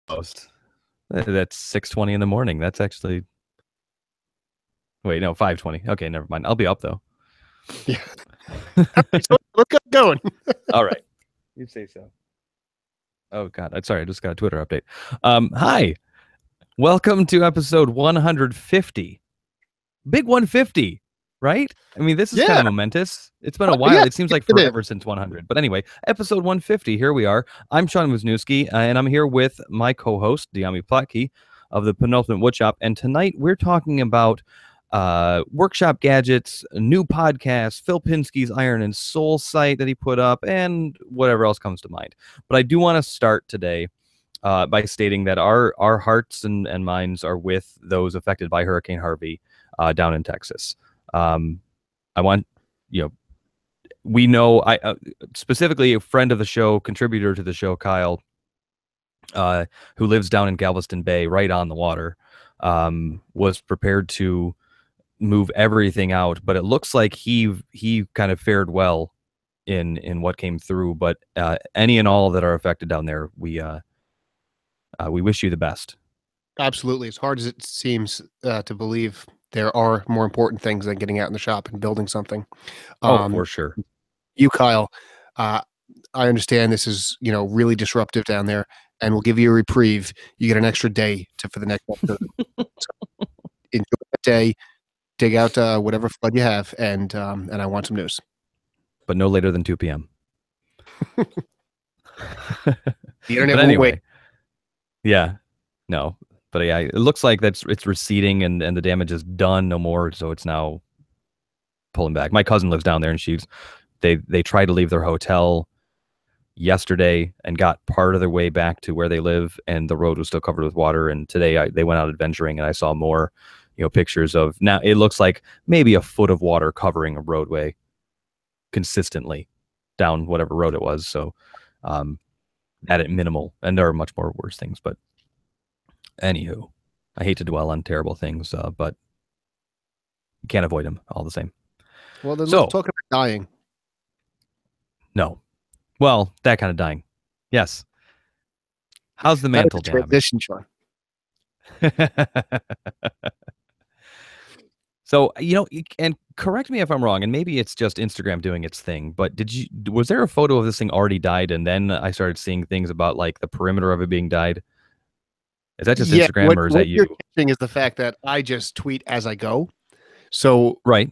almost. That's 6:20 in the morning. That's actually wait, no, 5:20. Okay, never mind. I'll be up though. Yeah. So let's get going. All right. You say so. Oh God, I'm sorry. I just got a Twitter update. Hi. Welcome to episode 150. Big 150, right? I mean, this is kind Yeah. of momentous. It's been a Yeah, while. It seems like it is. forever since 100. But anyway, episode 150. Here we are. I'm Sean Wisniewski, and I'm here with my co-host Dyami Plotke of the Penultimate Woodshop. And tonight we're talking about workshop gadgets, new podcasts, Phil Pinsky's Iron and Soul site that he put up, and whatever else comes to mind. But I do want to start today by stating that our hearts and minds are with those affected by Hurricane Harvey down in Texas. I want, we know, specifically a friend of the show, contributor to the show, Kyle, who lives down in Galveston Bay, right on the water, was prepared to move everything out, but it looks like he kind of fared well in what came through. But any and all that are affected down there, we wish you the best. Absolutely. As hard as it seems to believe, there are more important things than getting out in the shop and building something. For sure. You, Kyle, I understand this is, really disruptive down there, and we'll give you a reprieve. You get an extra day for the next episode. So enjoy that day, dig out whatever flood you have, and I want some news. But no later than 2 p.m. The internet but anyway, won't wait. Yeah, no. But yeah, it looks like it's receding and the damage is done no more. So it's now pulling back. My cousin lives down there, and they tried to leave their hotel yesterday and got part of their way back to where they live, and the road was still covered with water. And today they went out adventuring, and I saw more, pictures of, now it looks like maybe a foot of water covering a roadway consistently down whatever road it was. So at minimal, and there are much more worse things. But anywho, I hate to dwell on terrible things, but you can't avoid them all the same. Well, then let's talk about dying. No. Well, that kind of dying. Yes. How's the mantle, Dan? Transition, Sean. So, and correct me if I'm wrong, and maybe it's just Instagram doing its thing, but was there a photo of this thing already dyed, and then I started seeing things about like the perimeter of it being dyed? Is that just Instagram, or is that you? What you're catching is the fact that I just tweet as I go. So right.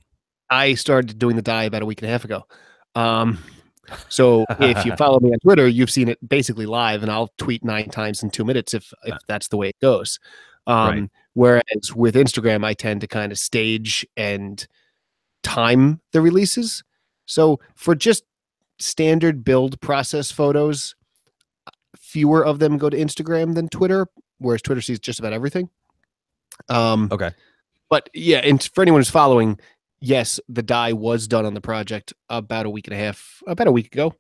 I started doing the dye about a week and a half ago. So if you follow me on Twitter, you've seen it basically live, and I'll tweet 9 times in 2 minutes if that's the way it goes. Right. Whereas with Instagram, I tend to kind of stage and time the releases. So for just standard build process photos, fewer of them go to Instagram than Twitter, whereas Twitter sees just about everything. Okay. But yeah, and for anyone who's following, yes, the dye was done on the project about a week ago.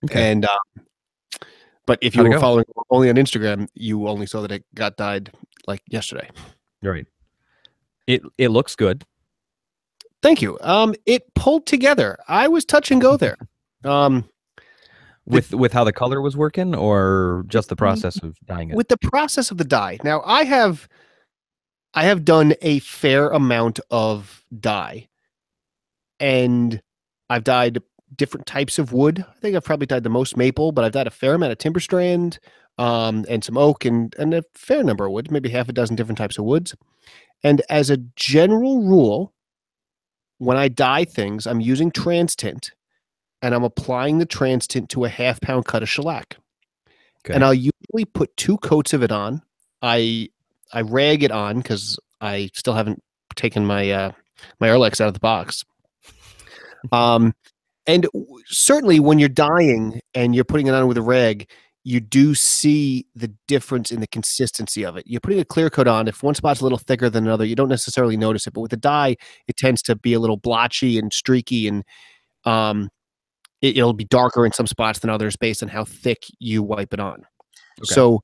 Okay. And but if you were following only on Instagram, you only saw that it got dyed like yesterday. Right. It looks good. Thank you. It pulled together. I was touch and go there. With how the color was working, or just the process of dyeing it? With the process of the dye. Now, I have done a fair amount of dye, and I've dyed different types of wood. I think I've probably dyed the most maple, but I've dyed a fair amount of timber strand, and some oak, and a fair number of woods, maybe half a dozen different types of woods. And as a general rule, when I dye things, I'm using trans tint, and I'm applying the trans tint to a half-pound cut of shellac. Okay. And I'll usually put 2 coats of it on. I rag it on because I still haven't taken my my Erlex out of the box. And certainly when you're dyeing and you're putting it on with a rag, you do see the difference in the consistency of it. You're putting a clear coat on. If one spot's a little thicker than another, you don't necessarily notice it. But with the dye, it tends to be a little blotchy and streaky, and it'll be darker in some spots than others based on how thick you wipe it on. Okay. So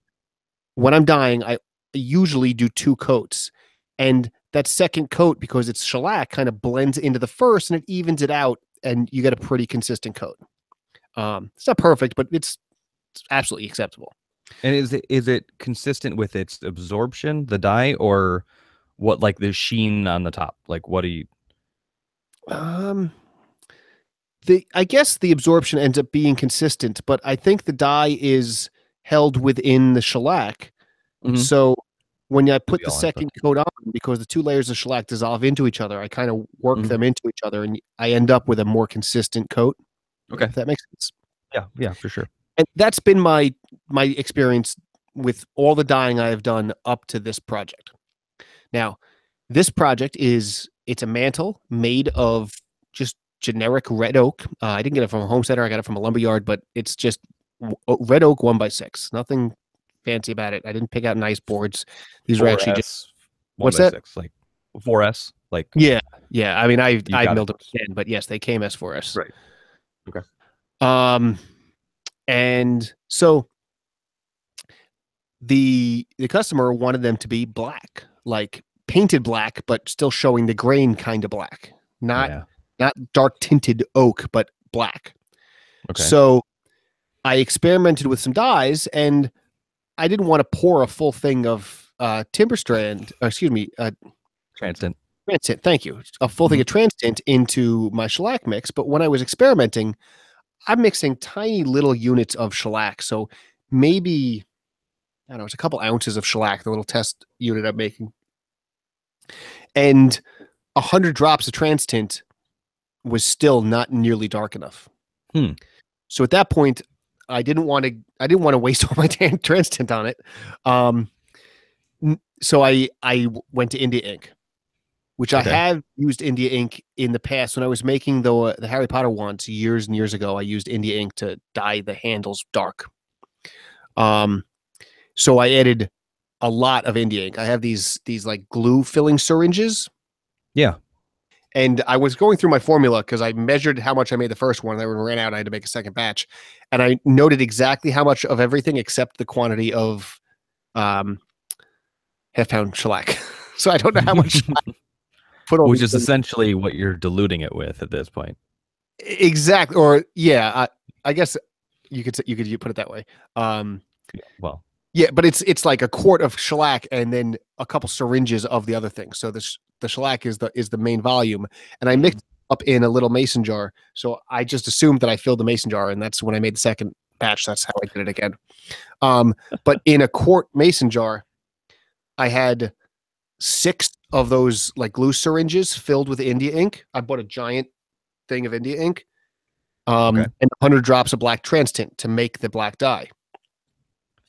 when I'm dyeing, I usually do 2 coats. And that second coat, because it's shellac, kind of blends into the first, and it evens it out, and you get a pretty consistent coat. It's not perfect, but it's absolutely acceptable. And is it consistent with its absorption, the dye, or what, like the sheen on the top? Like what do you? Um, I guess the absorption ends up being consistent, but I think the dye is held within the shellac. Mhm. So when I To put be the all honest, second coat on, because the two layers of shellac dissolve into each other, I kind of work mhm. them into each other, and I end up with a more consistent coat. Okay. If that makes sense. Yeah, yeah, for sure. And that's been my experience with all the dyeing I have done up to this project. Now, this project it's a mantle made of just generic red oak. I didn't get it from a home center. I got it from a lumber yard, but it's just red oak 1x6. Nothing fancy about it. I didn't pick out nice boards. These were actually just 4S, one what's by that? six, like 4S, like Yeah, yeah. I mean, you I've got it. milled them again, but yes, they came as for us. Right. Okay. Um, and so the customer wanted them to be black, like painted black, but still showing the grain kind of black, not Yeah. not dark tinted oak, but black. Okay. So I experimented with some dyes, and I didn't want to pour a full thing of timber strand, or excuse me, Transient. transient. Thank you, a full thing Mhm. of transient into my shellac mix. But when I was experimenting, I'm mixing tiny little units of shellac, so maybe I don't know, it's a couple ounces of shellac, the little test unit I'm making, and 100 drops of trans tint was still not nearly dark enough. Hmm. So at that point, I didn't want to waste all my trans tint on it. Um, so I went to India ink, which I Okay. have used India ink in the past when I was making the Harry Potter wands years and years ago. I used India ink to dye the handles dark. Um, so I added a lot of India ink. I have these like glue filling syringes. Yeah. And I was going through my formula because I measured how much I made the first one. And then when I ran out, I had to make a second batch. And I noted exactly how much of everything except the quantity of um, half-pound shellac. So I don't know how much I put all Which these is things. essentially what you're diluting it with at this point. Exactly. Or yeah, I guess you put it that way. Yeah. Well. Yeah, but it's like a quart of shellac and then a couple syringes of the other thing. So the shellac is the main volume, and I Mhm. mixed it up in a little mason jar. So I just assumed that I filled the mason jar, and that's when I made the second batch. That's how I did it again. But in a quart mason jar, I had 6 of those like glue syringes filled with India ink. I bought a giant thing of India ink, Okay. and 100 drops of black trans tint to make the black dye.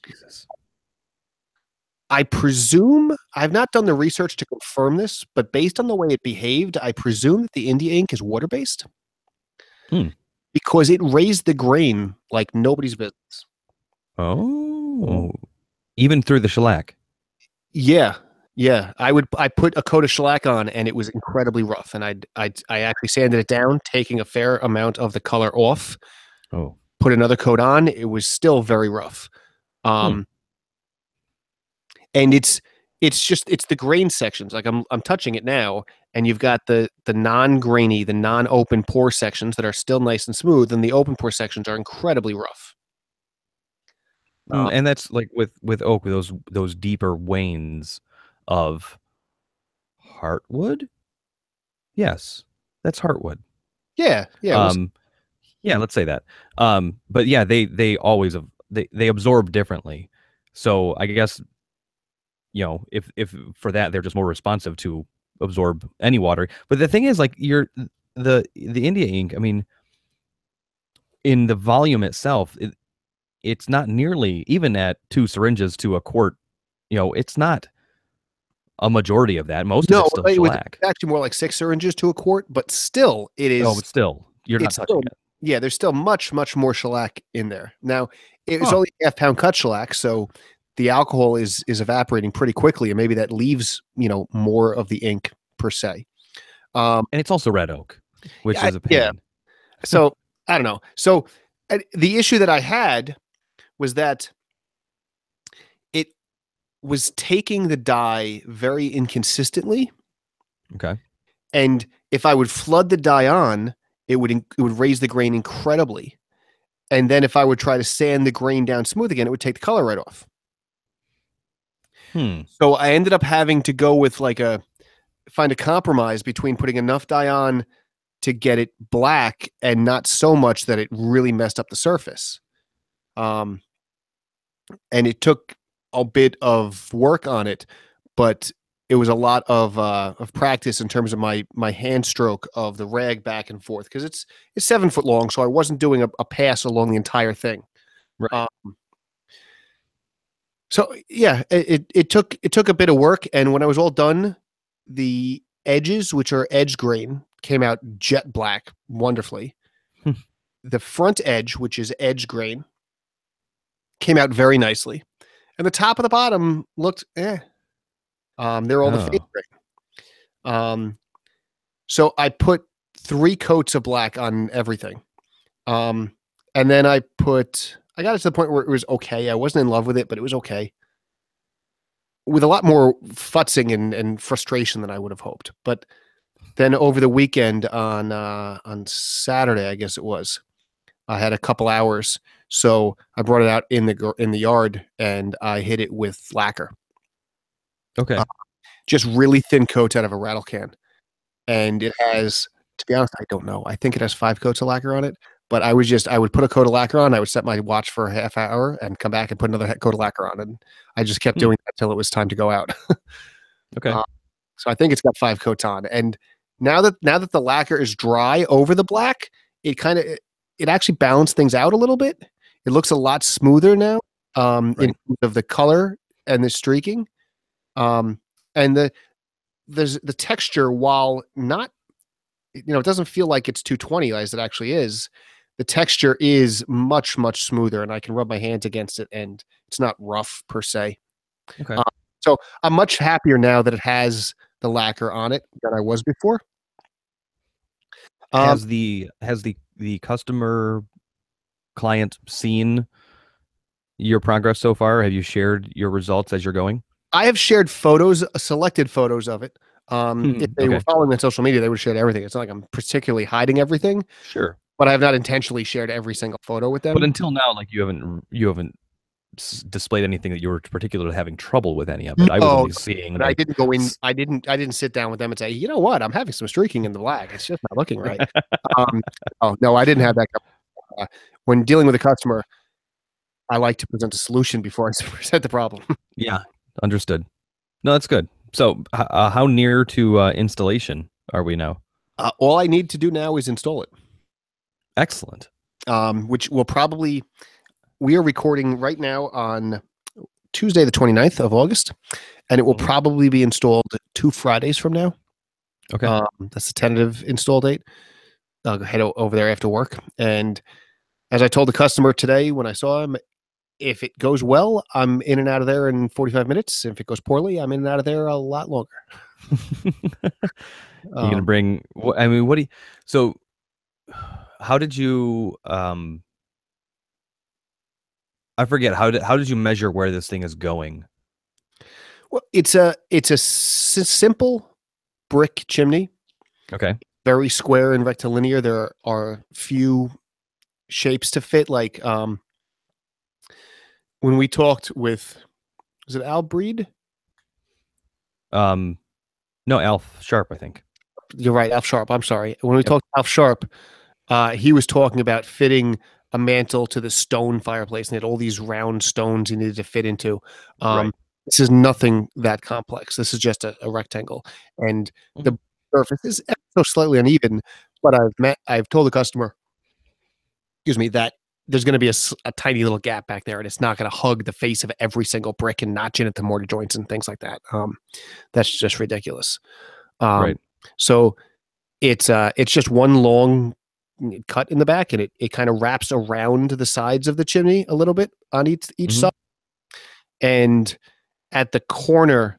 Jesus. I presume I've not done the research to confirm this, but based on the way it behaved, I presume that the India ink is water based Hmm. because it raised the grain like nobody's business. Oh. Even through the shellac. Yeah, yeah. I put a coat of shellac on, and it was incredibly rough. And I actually sanded it down, taking a fair amount of the color off. Oh. Put another coat on. It was still very rough. Hmm. Um, and it's the grain sections. Like I'm touching it now, and you've got the non-grainy, the non-open pore sections that are still nice and smooth, and the open pore sections are incredibly rough. And that's like with oak, those deeper veins of heartwood. Yes, that's heartwood. Yeah, yeah, we'll see. Um, yeah, let's say that. But yeah, they always they absorb differently. So I guess if for that they're just more responsive to absorb any water. But the thing is, like the India ink. I mean, in the volume itself, it's not nearly even at 2 syringes to a quart. It's not a majority of that. Most of No, it's still it was shellac. actually more like 6 syringes to a quart, but still, Oh, but still, you're not it's touching still, it. yeah, there's still much more shellac in there. Now, it was Huh. only half-pound cut shellac, so the alcohol is evaporating pretty quickly, and maybe that leaves more of the ink per se. Um, And it's also red oak, which yeah, is a yeah. pain. So I don't know. So the issue that I had was that it was taking the dye very inconsistently, Okay. and if I would flood the dye on, it would raise the grain incredibly. And then if I would try to sand the grain down smooth again, it would take the color right off. Hmm. So I ended up having to go with find a compromise between putting enough dye on to get it black and not so much that it really messed up the surface. Um, and it took a bit of work on it, but it was a lot of practice in terms of my hand stroke of the rag back and forth because it's 7 foot long, so I wasn't doing a pass along the entire thing. Right. Um, so yeah, it took a bit of work, and when I was all done, the edges, which are edge grain, came out jet black wonderfully. The front edge, which is edge grain, came out very nicely, and the top of the bottom looked eh. They're all the fade Oh. grain. So I put 3 coats of black on everything. Um, and then I got it to the point where it was okay. I wasn't in love with it, but it was okay. With a lot more futzing and frustration than I would have hoped. But then over the weekend on Saturday, I guess it was, I had a couple hours, so I brought it out in the yard and I hit it with lacquer, uh, Okay. just really thin coats out of a rattle can. And it has, to be honest, I don't know. I think it has 5 coats of lacquer on it. But I would put a coat of lacquer on. I would set my watch for a half hour and come back and put another coat of lacquer on. And I just kept Hmm. doing that till it was time to go out. Okay. uh, so I think it's got 5 coats on. And now that the lacquer is dry over the black, it kind of it actually balanced things out a little bit. It looks a lot smoother now, in Right. terms of the color and the streaking. Um, and there's the texture, while not, it doesn't feel like it's 220 as it actually is. The texture is much, much smoother, and I can rub my hands against it, and it's not rough per se. Okay. Uh, so I'm much happier now that it has the lacquer on it than I was before. Um, Has the customer client seen your progress so far? Have you shared your results as you're going? I have shared photos, selected photos of it. If they were Okay. following me on social media, they would have shared everything. It's not like I'm particularly hiding everything, Sure. but I have not intentionally shared every single photo with But them. until now, like you haven't displayed anything that you were particularly having trouble with any of it. I was No, only seeing but I like didn't go in. I didn't sit down with them and say, you know what, I'm having some streaking in the black. It's just not looking right. Um, oh no, I didn't have that. When dealing with a customer, I like to present a solution before I present the problem. yeah, understood. No, that's good. So, how near to installation are we now? All I need to do now is install it, Excellent. which will probably. We are recording right now on Tuesday, the 29th of August, and it will Mhm. probably be installed 2 Fridays from now. Okay. That's the tentative install date. I'll head over there after work. And as I told the customer today when I saw him, if it goes well, I'm in and out of there in 45 minutes. If it goes poorly, I'm in and out of there a lot longer. You're gonna Um, bring. I mean, what do you? So, how did you? I forget how did you measure where this thing is going? well, it's a simple brick chimney, Okay. very square and rectilinear. There are few shapes to fit. Like when we talked with, was it Al Breed? Um, no, Alf Sharp, I think. You're right, Alf Sharp. I'm sorry. When we Yep. talked to Alf Sharp, he was talking about fitting a mantle to the stone fireplace, and had all these round stones he needed to fit into. Um, Right. this is nothing that complex. This is just a rectangle, and Mhm. the surface is ever so slightly uneven. But I've told the customer, excuse me, that there's going to be a tiny little gap back there, and it's not going to hug the face of every single brick and notch in at the mortar joints and things like that. That's just ridiculous. Um, Right. so it's just one long cut in the back, and it kind of wraps around the sides of the chimney a little bit on each Hmm. side. And at the corner,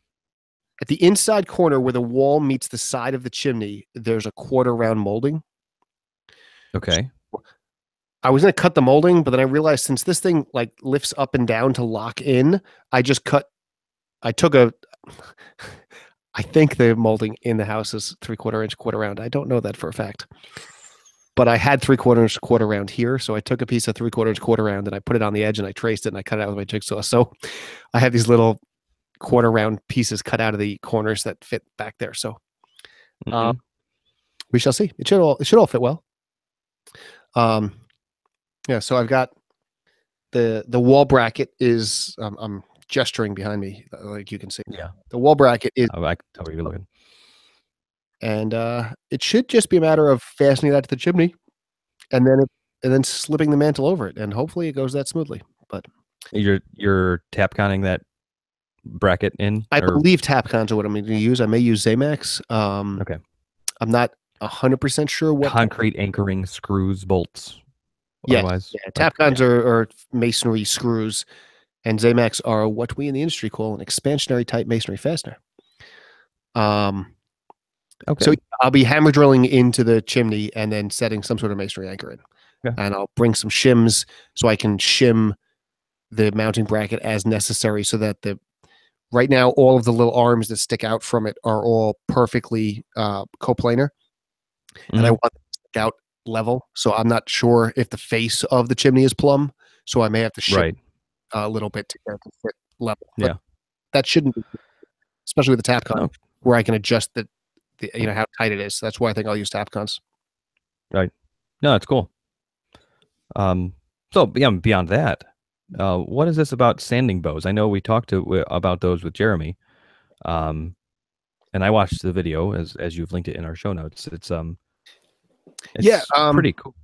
at the inside corner where the wall meets the side of the chimney, there's a quarter round molding. Okay. I was gonna cut the molding, but then I realized since this thing like lifts up and down to lock in, I just cut. I took a. I think the molding in the house is 3/4 inch, quarter round. I don't know that for a fact. but I had 3/4 quarter round here. So I took a piece of 3/4 quarter round and I put it on the edge and I traced it and I cut it out with my jigsaw. So I have these little quarter round pieces cut out of the corners that fit back there. So Hmm. we shall see. It should all fit well. Um, yeah. So I've got the wall bracket is I'm gesturing behind me, like you can see. Yeah. The wall bracket is, I can tell where you're looking. and it should just be a matter of fastening that to the chimney, and then slipping the mantle over it, and hopefully it goes that smoothly. But You're tap conning that bracket in, I or believe Tapcons are what I'm going to use. I may use Zamax. okay, I'm not 100% sure what. concrete anchoring screws, bolts. Yes, Otherwise, yeah, like, Tapcons are masonry screws, and Zamax are what we in the industry call an expansionary type masonry fastener. okay, So I'll be hammer drilling into the chimney and then setting some sort of masonry anchor in. okay, And I'll bring some shims so I can shim the mounting bracket as necessary so that right now all of the little arms that stick out from it are all perfectly coplanar. And I Mhm. want them to stick out level. So I'm not sure if the face of the chimney is plumb. So I may have to shim Right, a little bit to get it to fit level. But yeah, that shouldn't be, especially with the Tapcon, oh, where I can adjust the how tight it is. That's why I think I'll use Tapcons. right. No, it's cool. So yeah, beyond that, what is this about sanding bows? I know we talked about those with Jeremy, um, and I watched the video as you've linked it in our show notes. Yeah, It's pretty cool.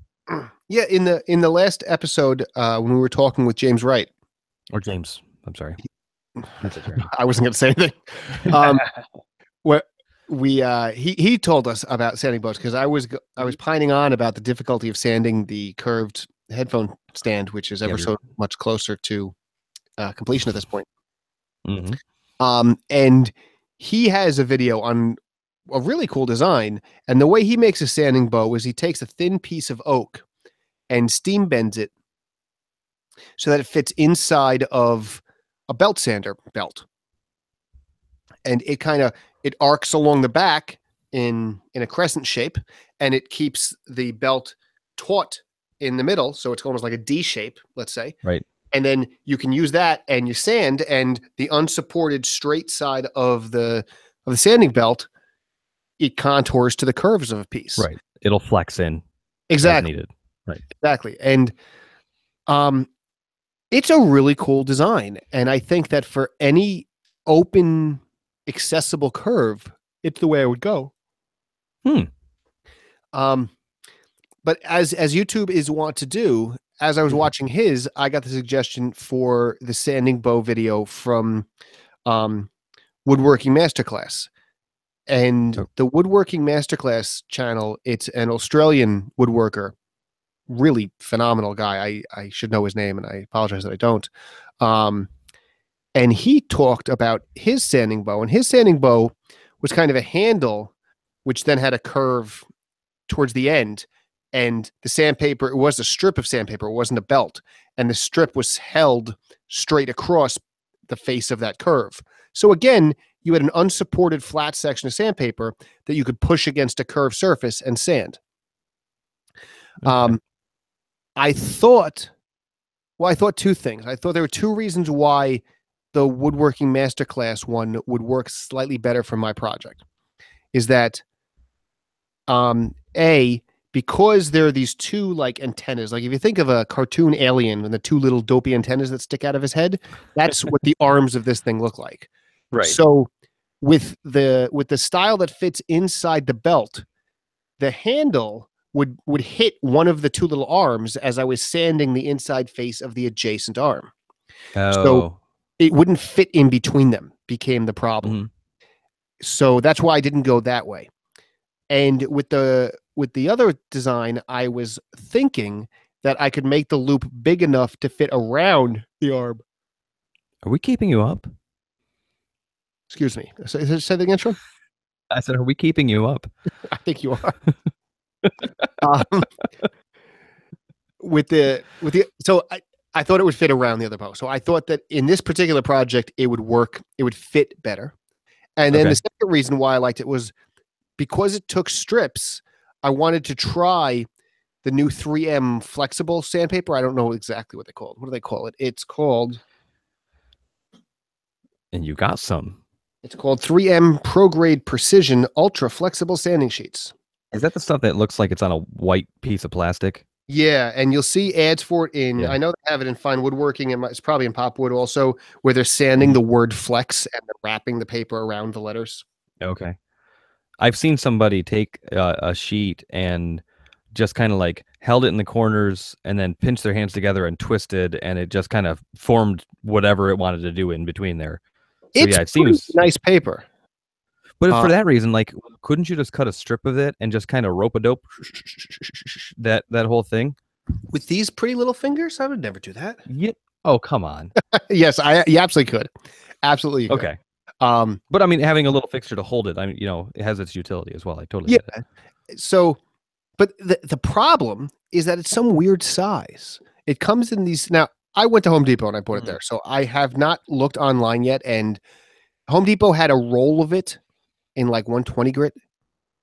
yeah. In the last episode, when we were talking with James Wright, Or James, I'm sorry, I said Jeremy. I wasn't going to say anything. Um, where he told us about sanding boats because I was pining on about the difficulty of sanding the curved headphone stand, which is Yeah, ever so much closer to completion at this point. hmm And he has a video on a really cool design, and the way he makes a sanding bow is he takes a thin piece of oak and steam bends it so that it fits inside of a belt sander belt, and it arcs along the back in a crescent shape, and it keeps the belt taut in the middle, so it's almost like a D shape, let's say. right, And then you can use that and you sand, and the unsupported straight side of the sanding belt, it contours to the curves of a piece. right. It'll flex in as Exactly. needed. Right. Exactly. And um it's a really cool design. And I think that for any open, accessible curve, it's the way I would go. Hmm. Um, but as YouTube is wont to do, as I was watching his, I got the suggestion for the sanding bow video from um, Woodworking Masterclass. And Oh, the Woodworking Masterclass channel, it's an Australian woodworker, really phenomenal guy. I should know his name, and I apologize that I don't. And he talked about his sanding bow, and his sanding bow was kind of a handle, which then had a curve towards the end. And the sandpaper, it was a strip of sandpaper, it wasn't a belt. And the strip was held straight across the face of that curve. So again, you had an unsupported flat section of sandpaper that you could push against a curved surface and sand. okay. I thought two things. I thought there were two reasons why the Woodworking Masterclass one would work slightly better for my project. Is that A, because there are these two like antennas, like if you think of a cartoon alien and the two little dopey antennas that stick out of his head, that's what the arms of this thing look like. Right. So with the style that fits inside the belt, the handle would hit one of the two little arms as I was sanding the inside face of the adjacent arm. So Oh. it wouldn't fit in between them, became the problem. Mhm. So that's why I didn't go that way. And with the other design, I was thinking that I could make the loop big enough to fit around the arm. Are we keeping you up? Excuse me. Say that again, Sean? I said, are we keeping you up? I think you are. um, with the so I thought it would fit around the other bow. So I thought that in this particular project, it would work. It would fit better. And then Okay. the second reason why I liked it was because it took strips. I wanted to try the new 3M flexible sandpaper. I don't know exactly what they call it. What do they call it? It's called And you got some. 3M Pro Grade Precision Ultra Flexible Sanding Sheets. Is that the stuff that looks like it's on a white piece of plastic? Yeah, and you'll see ads for it in. Yeah. I know they have it in Fine Woodworking, and it's probably in Popwood also, where they're sanding the word flex and they're wrapping the paper around the letters. Okay. I've seen somebody take a sheet and just kind of like held it in the corners and then pinched their hands together and twisted, and it just kind of formed whatever it wanted to do in between there. So It's yeah, it pretty seems nice paper. But for that reason, like, couldn't you just cut a strip of it and just kind of rope a dope that whole thing? With these pretty little fingers, I would never do that. Yeah. Oh, come on. Yes, you absolutely could. Absolutely could. Okay. But I mean, having a little fixture to hold it, I mean, it has its utility as well. I totally get it. So, but the problem is that it's some weird size. It comes in these. Now, I went to Home Depot and I bought it there. So I have not looked online yet. And Home Depot had a roll of it in like 120 grit.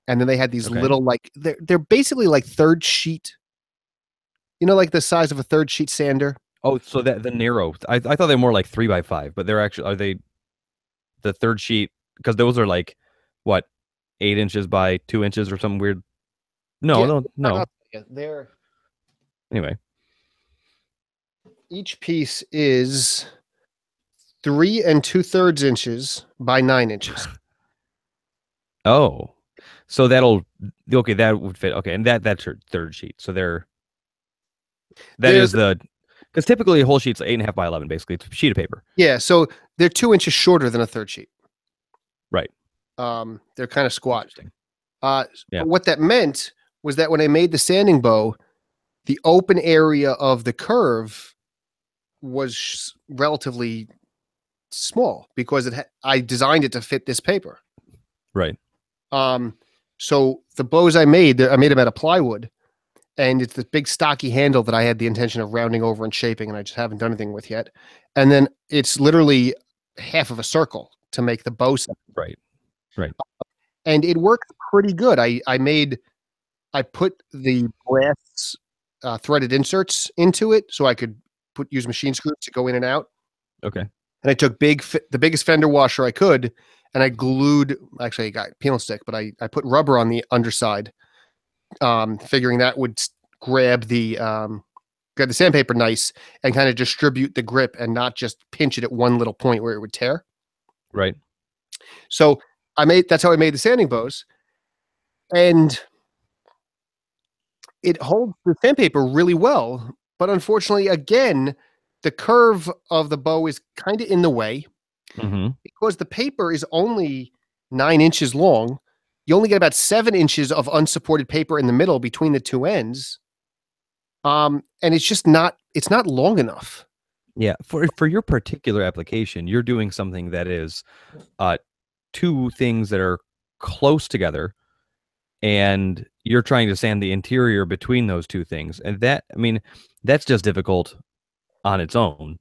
And then they had these little, like, they're basically like third sheet. Like the size of a third sheet sander. Oh, so that the narrow. I thought they were more like 3x5, but are they the third sheet? Because those are like what, 8 inches by 2 inches or something weird. No. They're anyway. Each piece is 3 2/3 inches by 9 inches. Oh, so that would fit. Okay, and that's your third sheet. So because typically a whole sheet's 8.5 by 11, basically. It's a sheet of paper. Yeah, so they're 2 inches shorter than a third sheet. Right. They're kind of squat. Yeah. What that meant was that when I made the sanding bow, the open area of the curve was relatively small because I designed it to fit this paper. Right. So the bows I made them out of plywood, and it's the big stocky handle that I had the intention of rounding over and shaping, and I just haven't done anything with yet. And then it's literally half of a circle to make the bow set. Right. And it worked pretty good. I put the brass threaded inserts into it so I could use machine screws to go in and out. Okay. And I took the biggest fender washer I could, and I glued. Actually, I got peel stick, but I put rubber on the underside, figuring that would grab the sandpaper nice and kind of distribute the grip and not just pinch it at one little point where it would tear. Right. So that's how I made the sanding bows, and it holds the sandpaper really well. But unfortunately, again, the curve of the bow is kind of in the way because the paper is only 9 inches long. You only get about 7 inches of unsupported paper in the middle between the two ends. And it's just not long enough. Yeah. For your particular application, you're doing something that is two things that are close together, and you're trying to sand the interior between those two things. And that's just difficult on its own.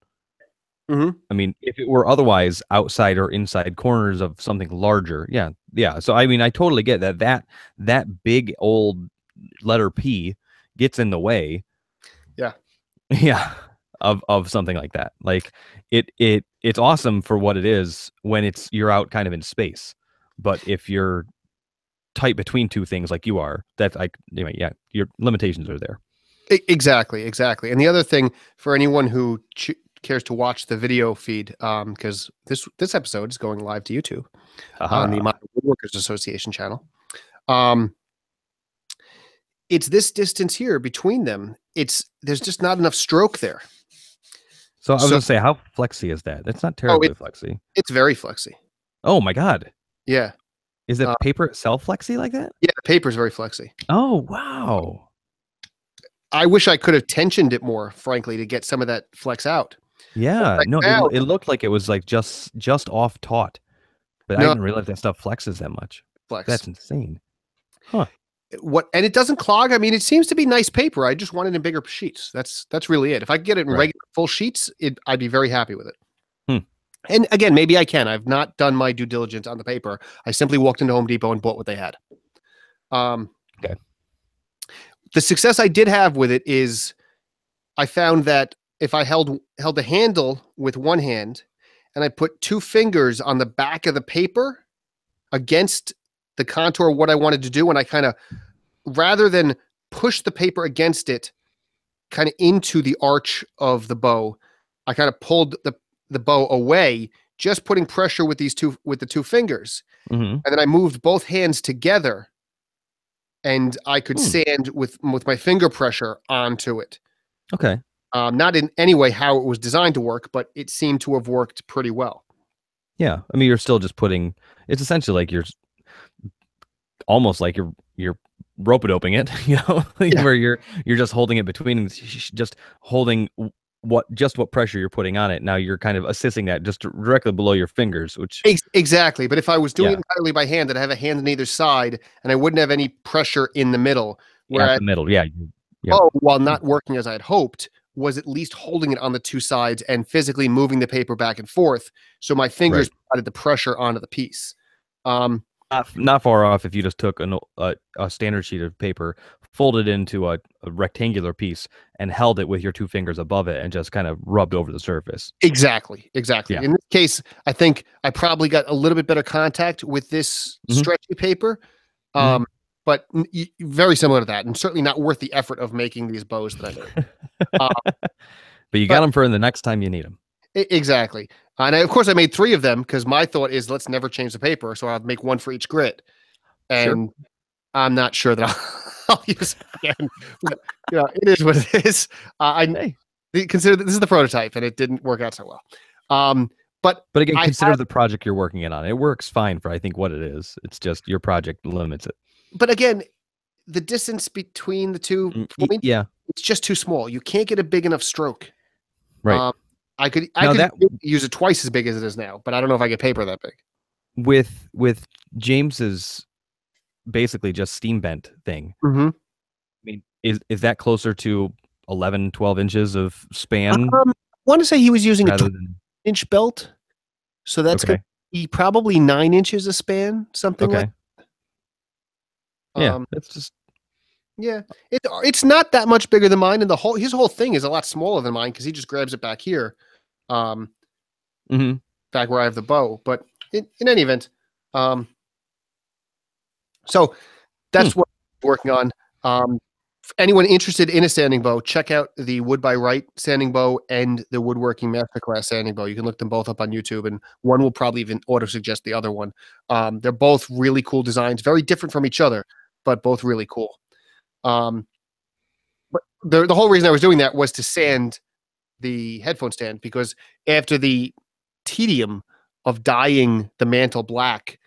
I mean, if it were otherwise outside or inside corners of something larger, yeah. So I totally get that big old letter P gets in the way. Yeah, of something like that. Like it's awesome for what it is when you're out kind of in space, but if you're tight between two things like you are, that's like your limitations are there. Exactly. And the other thing for anyone who cares to watch the video feed, because this episode is going live to YouTube on the Modern Woodworkers Association channel. It's this distance here between them. There's just not enough stroke there. So I was gonna say, how flexy is that? It's not terribly flexy. It's very flexy. Oh my God. Yeah. Is the paper itself flexy like that? Yeah, the paper is very flexy. Oh wow. I wish I could have tensioned it more, frankly, to get some of that flex out. Yeah, no, it looked like it was like just off taut, but I didn't realize that stuff flexes that much. That's insane. Huh. And it doesn't clog. I mean, it seems to be nice paper. I just want it in bigger sheets. That's really it. If I could get it in regular full sheets, I'd be very happy with it. And again, maybe I can. I've not done my due diligence on the paper. I simply walked into Home Depot and bought what they had. Okay. The success I did have with it is I found that if I held the handle with one hand and I put two fingers on the back of the paper against the contour of what I wanted to do, and I kind of, rather than push the paper against it kind of into the arch of the bow, I kind of pulled the bow away, just putting pressure with the two fingers. Mm-hmm. And then I moved both hands together and I could Hmm. sand with my finger pressure onto it. Okay. Not in any way how it was designed to work, but it seemed to have worked pretty well. Yeah. I mean, you're still just putting. It's essentially like you're almost like you're rope-a-doping it, Yeah, where you're just holding it between and just holding what pressure you're putting on it. Now you're kind of assisting that just directly below your fingers, which exactly. But if I was doing it yeah, entirely by hand, I'd have a hand on either side and I wouldn't have any pressure in the middle. at Whereas the middle. Yeah. Yep. bow, while not working as I had hoped, was at least holding it on the two sides and physically moving the paper back and forth. So my fingers Right. provided the pressure onto the piece. Um, Not far off if you just took a standard sheet of paper, folded into a rectangular piece, and held it with your two fingers above it and just kind of rubbed over the surface. exactly. Exactly. Yeah. In this case, I think I probably got a little bit better contact with this Hmm. stretchy paper. Hmm. But very similar to that, and certainly not worth the effort of making these bows that I made. Uh, But you got but them for the next time you need them. exactly. And of course, I made three of them because my thought is let's never change the paper. So I'll make one for each grit. Sure. And I'm not sure that I'll use it again. But, it is what it is. Hey, Consider that this is the prototype and it didn't work out so well. Um, but but again, I consider have, the project you're working it on. It works fine for I think what it is. It's just your project limits it. but again, the distance between the two points, Yeah. it's just too small. You can't get a big enough stroke. Right. Um, I Now could that use it twice as big as it is now, but I don't know if I get paper that big. with James's basically just steam bent thing. Mm-hmm. I mean, is that closer to 11, 12 inches of span I want to say he was using a rather than 20-inch belt, so that's going okay. to be probably 9 inches a span, something like. Okay. Yeah. Um, It's just yeah, it's not that much bigger than mine, and his whole thing is a lot smaller than mine because he just grabs it back here, um, mhm. back where I have the bow. But in any event, um, so Hmm. that's what I'm working on. For anyone interested in a sanding bow, check out the Wood by Wright sanding bow and the Woodworking Masterclass sanding bow. You can look them both up on YouTube, and one will probably even auto suggest the other one. They're both really cool designs, very different from each other, but both really cool. Um, but the whole reason I was doing that was to sand the headphone stand because after the tedium of dyeing the mantle black,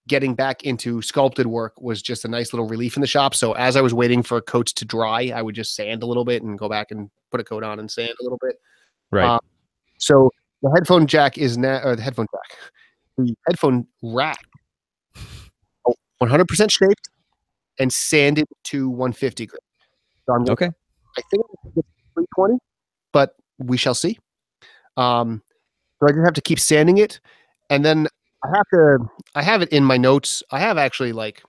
getting back into sculpted work was just a nice little relief in the shop. So as I was waiting for coats to dry, I would just sand a little bit and go back and put a coat on and sand a little bit. Right. Uh, so the headphone jack is now, or the headphone rack, 100% shaped and sanded to 150 grit. So Okay. I think I'm gonna get 320, but we shall see. So I just have to keep sanding it, and then I have it in my notes. I have actually like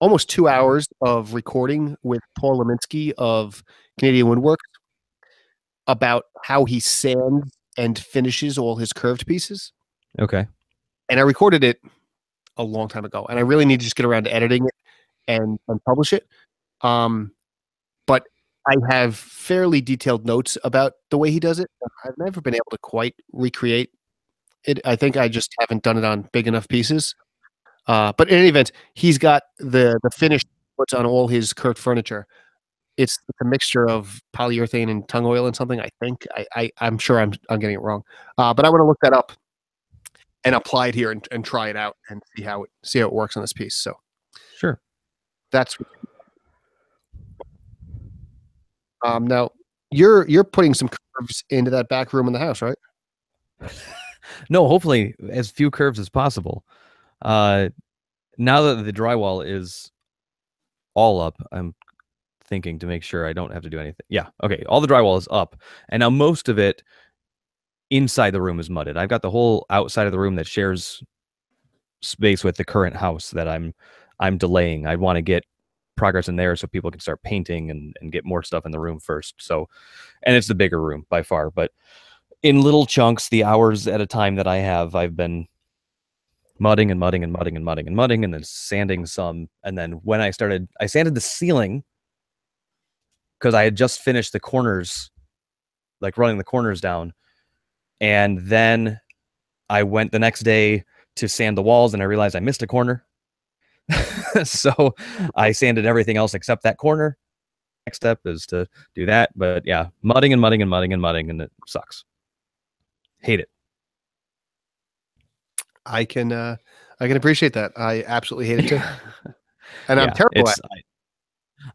almost 2 hours of recording with Paul Leminski of Canadian Woodwork about how he sands and finishes all his curved pieces. Okay. And I recorded it a long time ago, and I really need to just get around to editing it and publish it. Um, but I have fairly detailed notes about the way he does it. I've never been able to quite recreate it. I think I just haven't done it on big enough pieces. But in any event, he's got the finish puts on all his curved furniture. It's a mixture of polyurethane and tung oil and something. I think I'm sure I'm getting it wrong, but I want to look that up and apply it here and try it out and see how it works on this piece. So Sure. that's now you're putting some curves into that back room in the house, right? No, hopefully as few curves as possible. Uh, now that the drywall is all up, I'm thinking to make sure I don't have to do anything. Yeah. Okay. All the drywall is up, and now most of it inside the room is mudded. I've got the whole outside of the room that shares space with the current house that I'm delaying. I want to get progress in there so people can start painting and get more stuff in the room first. So, and it's the bigger room by far, but in little chunks, the hours at a time that I have, I've been mudding and mudding and mudding and mudding and mudding and then sanding some. And then when I sanded the ceiling because I had just finished the corners, like running the corners down. And then I went the next day to sand the walls and I realized I missed a corner. So I sanded everything else except that corner. Next step is to do that. But yeah, mudding and mudding and mudding and mudding, and it sucks. Hate it. I can appreciate that. I absolutely hate it too. And I'm Yeah, terrible at it.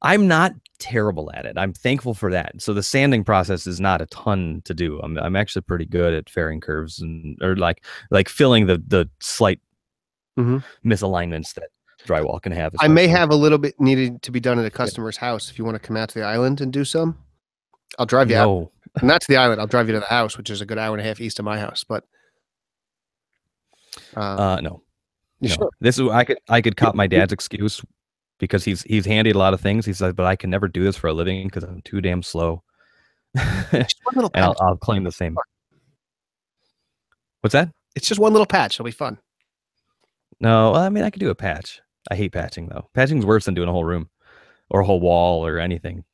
I'm not terrible at it. I'm thankful for that. So the sanding process is not a ton to do. I'm actually pretty good at fairing curves or like filling the slight Mhm. misalignments that drywall can have. I may especially. have a little bit needed to be done at a customer's house. If you want to come out to the island and do some, I'll drive you out. No. Not to the island. I'll drive you to the house, which is a good hour and a half east of my house. But No. you No. sure? This is I could cop my dad's excuse because he's handied a lot of things. He says, but I can never do this for a living because I'm too damn slow. Just one little And patch. I'll claim the same. What's that? It's just one little patch. It'll be fun. No, I mean I could do a patch. I hate patching though. Patching's worse than doing a whole room or a whole wall or anything.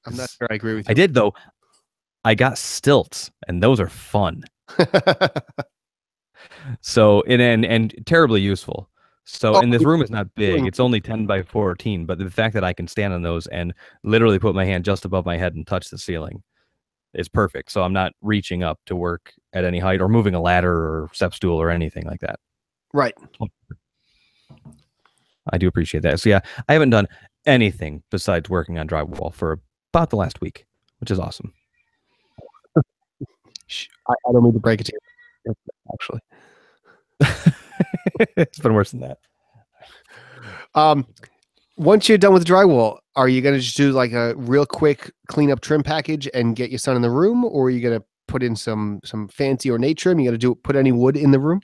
I'm not sure I agree with you. I did though. I got stilts, and those are fun. So and terribly useful. So, and this room is not big. It's only 10 by 14, but the fact that I can stand on those and literally put my hand just above my head and touch the ceiling is perfect. So I'm not reaching up to work at any height or moving a ladder or step stool or anything like that. Right. I do appreciate that. So yeah, I haven't done anything besides working on drywall for about the last week, which is awesome. I don't mean to break it to you, actually. It's been worse than that. Once you're done with drywall, are you going to just do like a real quick cleanup trim package and get your son in the room, or are you going to put in some fancy ornate trim? You going to put any wood in the room?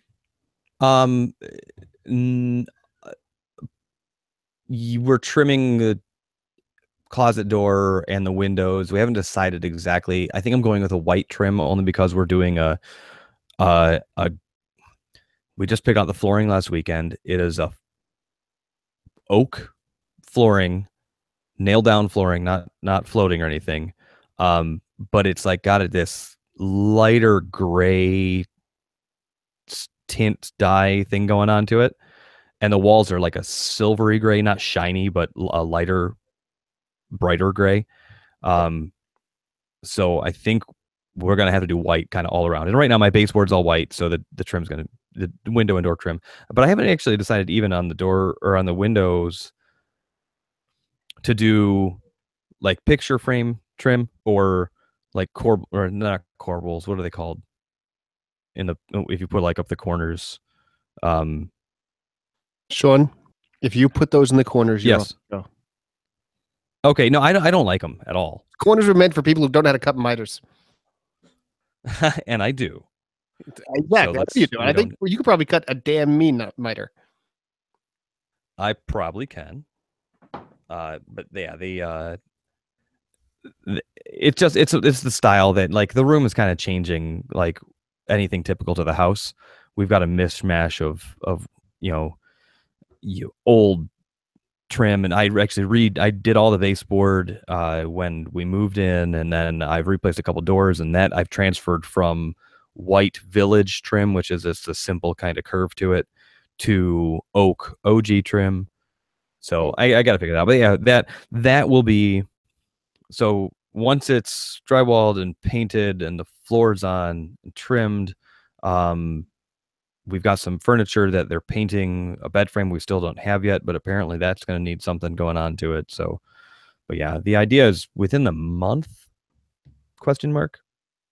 You were trimming the closet door and the windows. We haven't decided exactly. I think I'm going with a white trim only because we're doing we just picked out the flooring last weekend. It is a oak flooring, nailed down flooring, not floating or anything. But it's like got this lighter gray tint dye thing going on to it. And the walls are like a silvery gray, not shiny, but a lighter, brighter gray. So I think we're gonna have to do white kind of all around. And right now my baseboard's all white, so the trim's the window and door trim. But I haven't actually decided even on the door or on the windows to do like picture frame trim or like or not corbels. What are they called? If you put like up the corners. Sean, if you put those in the corners, yes. Okay, no, I don't like them at all. Corners are meant for people who don't know how to cut miters. And I do. Exactly. So you do. I think you could probably cut a damn mean miter. I probably can. But yeah, it's the style that like the room is kind of changing like anything typical to the house. We've got a mishmash of old trim, and I did all the baseboard when we moved in, and then I've replaced a couple doors, and that I've transferred from white village trim, which is just a simple kind of curve to it, to oak OG trim. So I got to figure it out. But yeah, that will be, so once it's drywalled and painted and the floor's on and trimmed, we've got some furniture that they're painting, a bed frame we still don't have yet, but apparently that's going to need something going on to it. So, but yeah, the idea is within the month, ?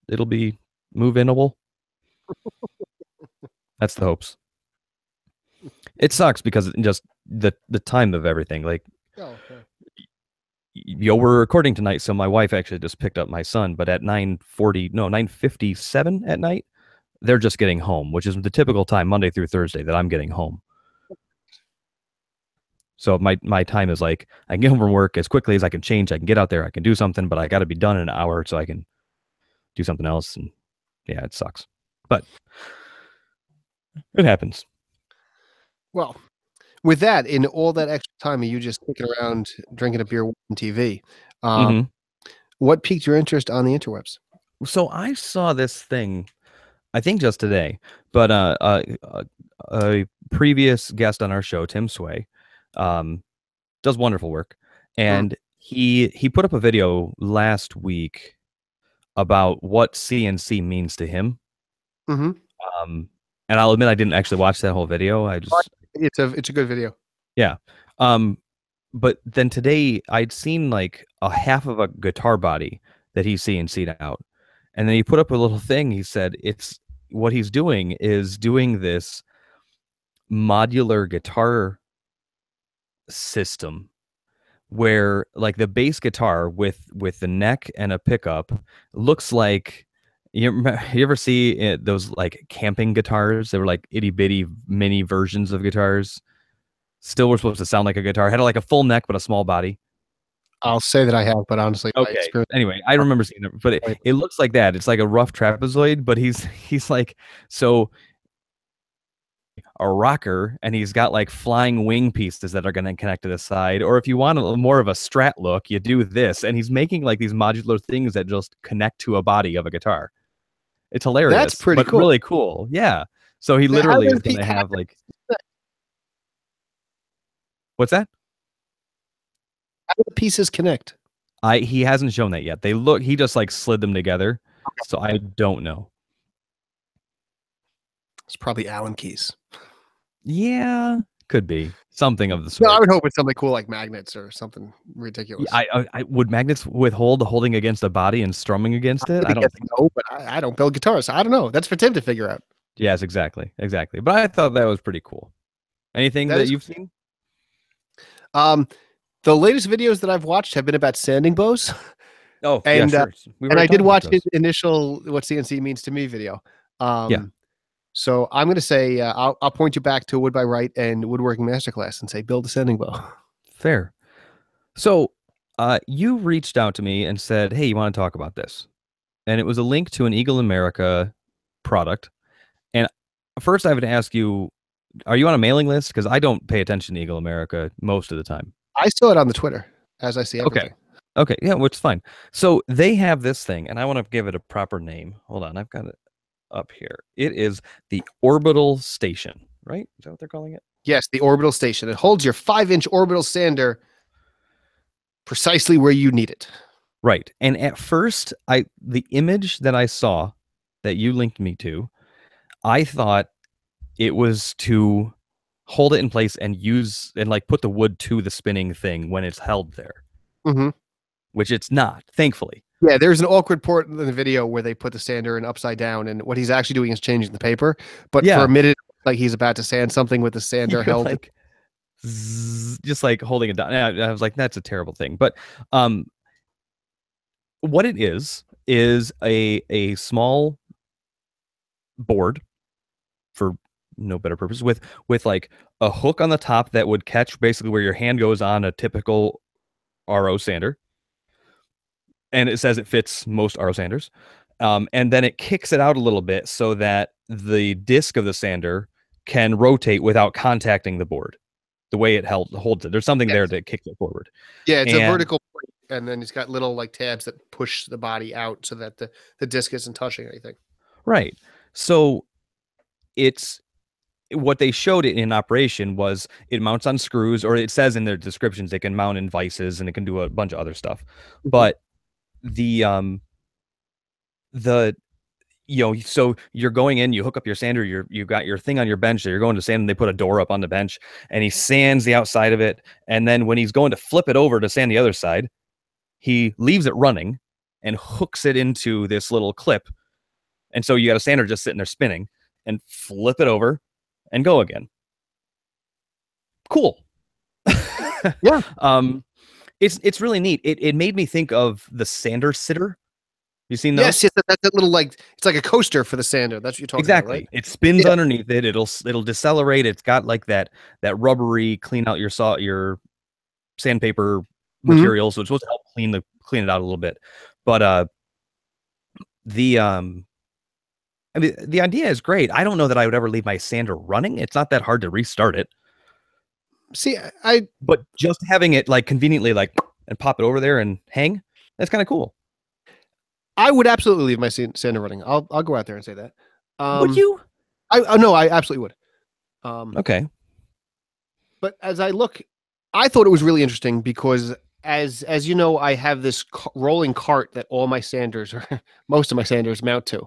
It'll be move-inable. That's the hopes. It sucks because just the time of everything. Like, we're recording tonight, so my wife actually just picked up my son, but at 9:57 at night, they're just getting home, which is the typical time Monday through Thursday that I'm getting home. So my time is like I can get home from work as quickly as I can change. I can get out there, I can do something, but I got to be done in an hour so I can do something else. And yeah, it sucks, but it happens. Well, with that, in all that extra time of you just sticking around drinking a beer, watching TV, um, Hmm. what piqued your interest on the interwebs? So I saw this thing, I think just today, but a previous guest on our show, Tim Sway, um, does wonderful work, Mm, and he put up a video last week about what CNC means to him. mhm. Um, and I'll admit I didn't actually watch that whole video. I just It's a good video. yeah. Um, but then today I'd seen like a half of a guitar body that he CNC'd out. And then he put up a little thing. He said it's what he's doing is doing this modular guitar system where like the bass guitar with the neck and a pickup looks like you ever see those like camping guitars? They were like itty bitty mini versions of guitars. Still were supposed to sound like a guitar. Had like a full neck but a small body. I'll say that I have, but honestly, my Okay. experience. Anyway, I remember seeing it, but it looks like that. It's like a rough trapezoid, but he's like so a rocker, and he's got like flying wing pieces that are going to connect to the side. Or if you want a more of a Strat look, you do this, and he's making like these modular things that just connect to a body of a guitar. It's That's hilarious, pretty but cool. really cool. Yeah. So he Now, literally is going to have like what's that? how do the pieces connect? I He hasn't shown that yet. They look he just like slid them together. So I don't know. It's probably Allen keys. Yeah, could be something of the No, I sort. would hope it's something cool like magnets or something Yeah, ridiculous. I would magnets withhold holding against a body and strumming against it? Maybe I don't guess think so. no, but I don't build guitars. So I don't know. That's for Tim to figure out. Yes, exactly, exactly. But I thought that was pretty cool. Anything That that is. you've seen? Um, the latest videos that I've watched have been about sanding bows, Oh, yeah, and sure. We were and already I did talking about watch his those. initial "What CNC Means to Me" video. Yeah, So I'm going to say I'll point you back to Wood by Wright and Woodworking Masterclass and say build a sanding bow. fair. So, you reached out to me and said, "Hey, you want to talk about this?" And it was a link to an Eagle America product. And first, I would ask you, are you on a mailing list? Because I don't pay attention to Eagle America most of the time. I saw it on the Twitter, as I see Okay. everything. Okay. Yeah, which is fine. So they have this thing, and I want to give it a proper name. Hold on, I've got it up here. It is the orbital station, right? Is that what they're calling it? Yes, the orbital station. It holds your 5-inch orbital sander precisely where you need it. Right. And at first, the image that I saw that you linked me to, I thought it was to hold it in place and use and like put the wood to the spinning thing when it's held there, Mm-hmm. which it's not, thankfully. Yeah, there's an awkward part in the video where they put the sander in upside down, and what he's actually doing is changing the paper. But for a Yeah. minute, like he's about to sand something with the sander You're held. like just like holding it down. And I was like, that's a terrible thing. But um what it is a small board for no better purpose with like a hook on the top that would catch basically where your hand goes on a typical RO sander, and it says it fits most RO sanders. And then it kicks it out a little bit so that the disc of the sander can rotate without contacting the board. The way it holds it, there's something there Yes. that kicks it forward. Yeah, it's a And vertical plate, and then it's got little like tabs that push the body out so that the disc isn't touching anything. right, so it's what they showed it in operation was it mounts on screws, or it says in their descriptions they can mount in vices and it can do a bunch of other stuff. Mhm. But the so you're going in, you hook up your sander, you got your thing on your bench, so you're going to sand, and they put a door up on the bench, and he sands the outside of it, and then when he's going to flip it over to sand the other side, he leaves it running and hooks it into this little clip, and so you got a sander just sitting there spinning, and flip it over and go again. Cool. Yeah. It's really neat. It made me think of the sander sitter. You seen Yes, those? yes, that's that little like it's like a coaster for the sander. That's what you're talking about, right? Exactly. It spins Yeah. underneath it. It'll decelerate. It's got like that rubbery clean out your sandpaper Mhm. material, so it's supposed to help clean it out a little bit. But the I mean the idea is great. I don't know that I would ever leave my sander running. It's not that hard to restart it. See, I But just having it like conveniently like and pop it over there and hang, that's kind of cool. I would absolutely leave my sander running. I'll go out there and say that. Would Um, you? I no, I absolutely would. Um, Okay. but as I look, I thought it was really interesting because as you know, I have this rolling cart that all my sanders or most of my sanders mount to.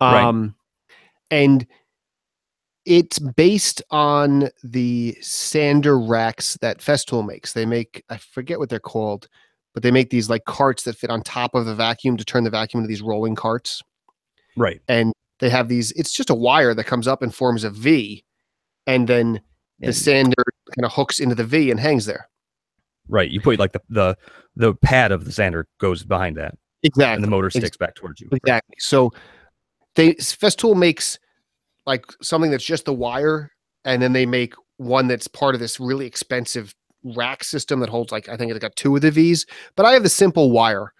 Right. Um, and it's based on the sander racks that Festool makes. They make, I forget what they're called, but they make these like carts that fit on top of the vacuum to turn the vacuum into these rolling carts. Right. And they have these, it's just a wire that comes up and forms a V, and then the And sander kind of hooks into the V and hangs there. right. You put like the pad of the sander goes behind that and the Exactly. motor sticks back towards you. Right. Exactly. So Festool makes like something that's just the wire, and then they make one that's part of this really expensive rack system that holds like I think it's got two of the V's. But I have the simple wire,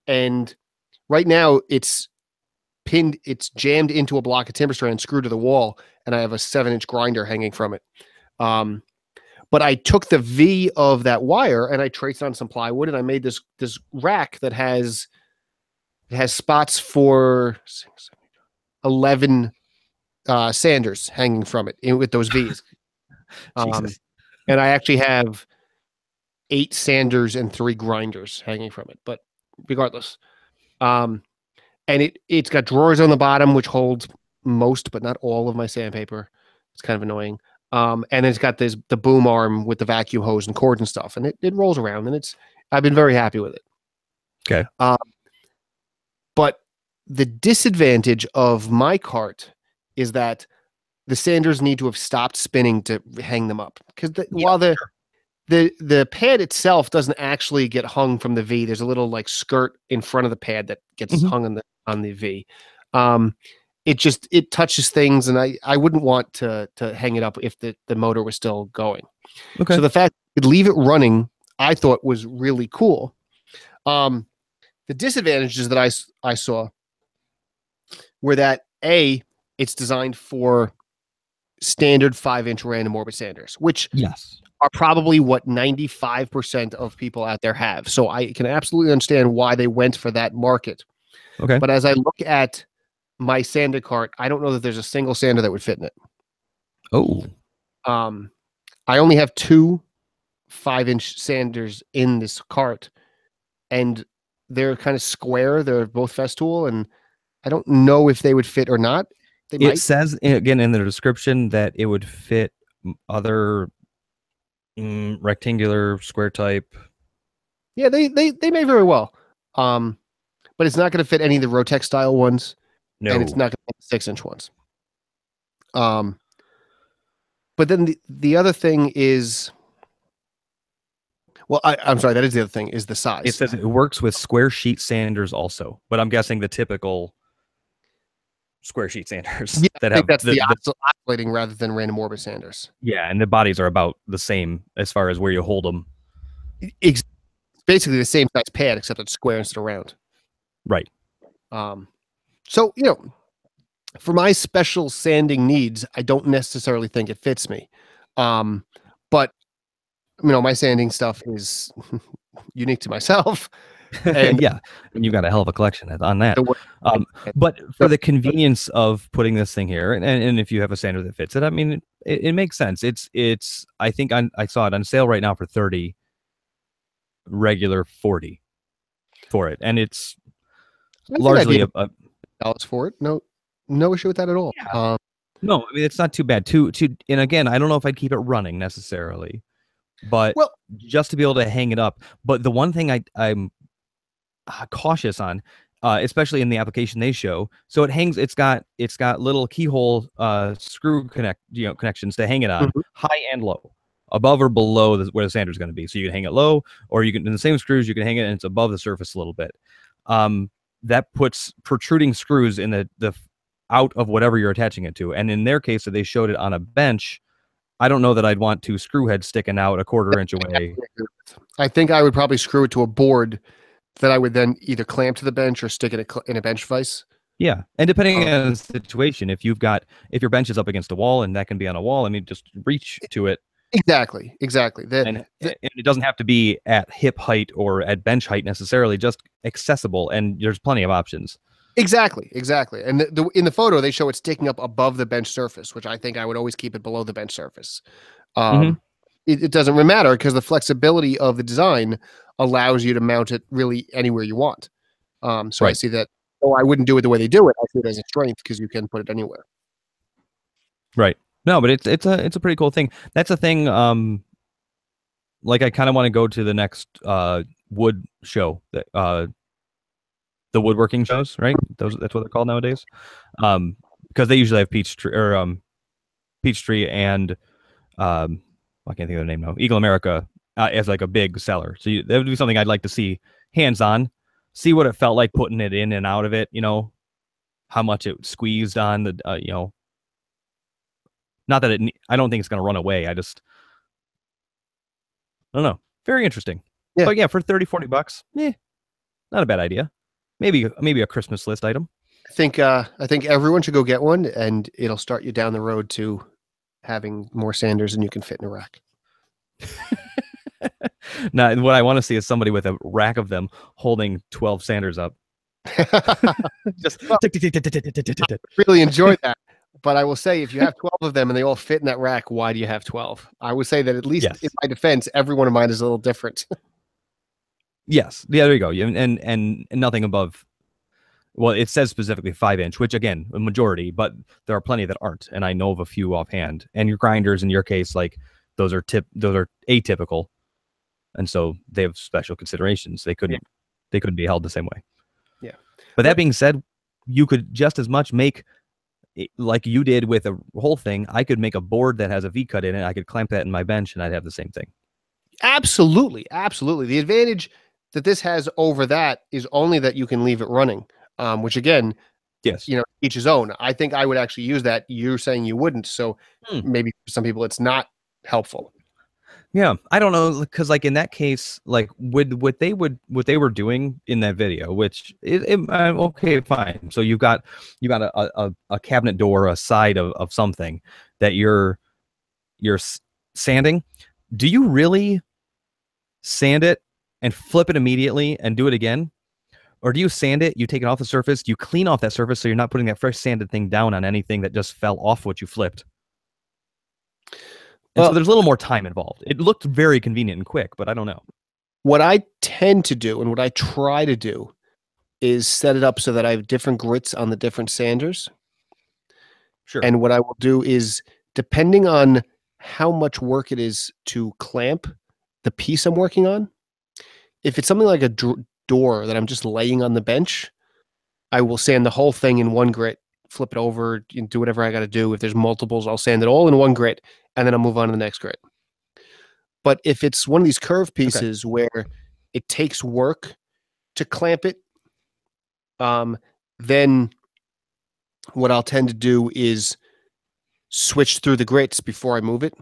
and right now it's jammed into a block of timber strand screwed to the wall, and I have a 7-inch grinder hanging from it. Um, but I took the V of that wire and I traced on some plywood, and I made this rack that has spots for 11 sanders hanging from it with those V's. Um, Jesus. and I actually have 8 sanders and 3 grinders hanging from it. But regardless, um, and it's got drawers on the bottom which holds most but not all of my sandpaper. It's kind of annoying. And it's got the boom arm with the vacuum hose and cord and stuff, and it rolls around, and I've been very happy with it. Okay. Um, but the disadvantage of my cart is that the sanders need to have stopped spinning to hang them up, because Yeah. while the pad itself doesn't actually get hung from the V, there's a little like skirt in front of the pad that gets Mhm. hung on the V. It touches things, and I wouldn't want to hang it up if the motor was still going. Okay. So the fact you could leave it running, I thought was really cool. The disadvantages that I saw were that it's designed for standard 5-inch random orbit sanders, which Yes. are probably what 95% of people out there have. So I can absolutely understand why they went for that market. Okay. But as I look at my sander cart, I don't know that there's a single sander that would fit in it. Oh. Um, I only have 2 5-inch sanders in this cart, and they're kind of square. They're both Festool, and I don't know if they would fit or not. They It might. says again in the description that it would fit other rectangular square type. Yeah, they may very well. But it's not going to fit any of the Rotex style ones, and it's No. not going to fit the 6-inch ones. Um, but then the other thing is, well, I'm sorry, that is the other thing is the It size. says it works with square sheet sanders also, but I'm guessing the typical square sheet sanders Yeah, that I think have that's the the oscillating rather than random orbit sanders. yeah, and the bodies are about the same as far as where you hold them. It's basically the same size pad except it's square instead of round. Right. Um, so for my special sanding needs, I don't necessarily think it fits me. But my sanding stuff is unique to myself, and Yeah, and you've got a hell of a collection on that. the way Um, I- but so for the convenience of putting this thing here, and if you have a sander that fits it, I mean, it makes sense. It's I think I saw it on sale right now for 30, regular 40 for it, and it's I think I'd be largely able a to dollars for it. No issue with that at all. yeah. No, I mean it's not too bad. And again, I don't know if I'd keep it running necessarily, but Well, just to be able to hang it up. But the one thing I'm cautious on, especially in the application they show. So it hangs. It's got little keyhole screw connections to hang it on, mhm. high and low, above or below where the sander is going to be. So you can hang it low, or you can in the same screws you can hang it and it's above the surface a little bit. that puts protruding screws in the out of whatever you're attaching it to. And in their case, if they showed it on a bench, I don't know that I'd want two screw heads sticking out a quarter inch away. I think I would probably screw it to a board that I would then either clamp to the bench or stick it in a bench vise. Yeah, and depending on the situation, if your bench is up against a wall and that can be on a wall, I mean, just reach to it. Exactly. And it doesn't have to be at hip height or at bench height necessarily, just accessible. And there's plenty of options. Exactly. And in the photo, they show it sticking up above the bench surface, which I think I would always keep it below the bench surface. It doesn't really matter because the flexibility of the design allows you to mount it really anywhere you want. So I see that. Oh, I wouldn't do it the way they do it. I see it as a strength because you can put it anywhere. Right. No, but it's a pretty cool thing. That's a thing. Like I kind of want to go to the next wood show, that the woodworking shows, right? That's what they're called nowadays. Because they usually have Peachtree and I can't think of their name now. Eagle America as like a big seller. So that would be something I'd like to see hands on, see what it felt like putting it in and out of it. How much it squeezed on the not that I don't think it's going to run away. I don't know. Very interesting. Yeah. But yeah, for $30-$40, not a bad idea. Maybe a Christmas list item. I think everyone should go get one, and it'll start you down the road to having more sanders than you can fit in a rack. Now, what I want to see is somebody with a rack of them holding 12 sanders up. Just really enjoyed that. But I will say, if you have 12 of them and they all fit in that rack, why do you have 12? I would say that at least in my defense, every one of mine is a little different. Yes. Yeah, there you go. And nothing above. Well, it says specifically 5-inch, which again, a majority, but there are plenty that aren't. And I know of a few offhand. And your grinders, in your case, like those are atypical. And so they have special considerations. They couldn't be held the same way. Yeah. But that being said, you could just as much make, like you did with a whole thing, I could make a board that has a V-cut in it. I could clamp that in my bench and I'd have the same thing. Absolutely. The advantage that this has over that is only that you can leave it running, which again, yes, each his own. I think I would actually use that. You're saying you wouldn't. So maybe for some people it's not helpful. Yeah, I don't know, because like in that case, like what they were doing in that video, which okay, fine. So you've got a cabinet door, a side of something that you're sanding. Do you really sand it and flip it immediately and do it again? Or do you sand it, you take it off the surface, you clean off that surface so you're not putting that fresh sanded thing down on anything that just fell off what you flipped? And so there's a little more time involved. It looked very convenient and quick, but I don't know. What I tend to do and what I try to do is set it up so that I have different grits on the different sanders. Sure. And what I will do is, depending on how much work it is to clamp the piece I'm working on, if it's something like a door that I'm just laying on the bench, I will sand the whole thing in one grit, flip it over, and do whatever I got to do. If there's multiples, I'll sand it all in one grit, and then I'll move on to the next grit. But if it's one of these curved pieces where it takes work to clamp it, then what I'll tend to do is switch through the grits before I move it.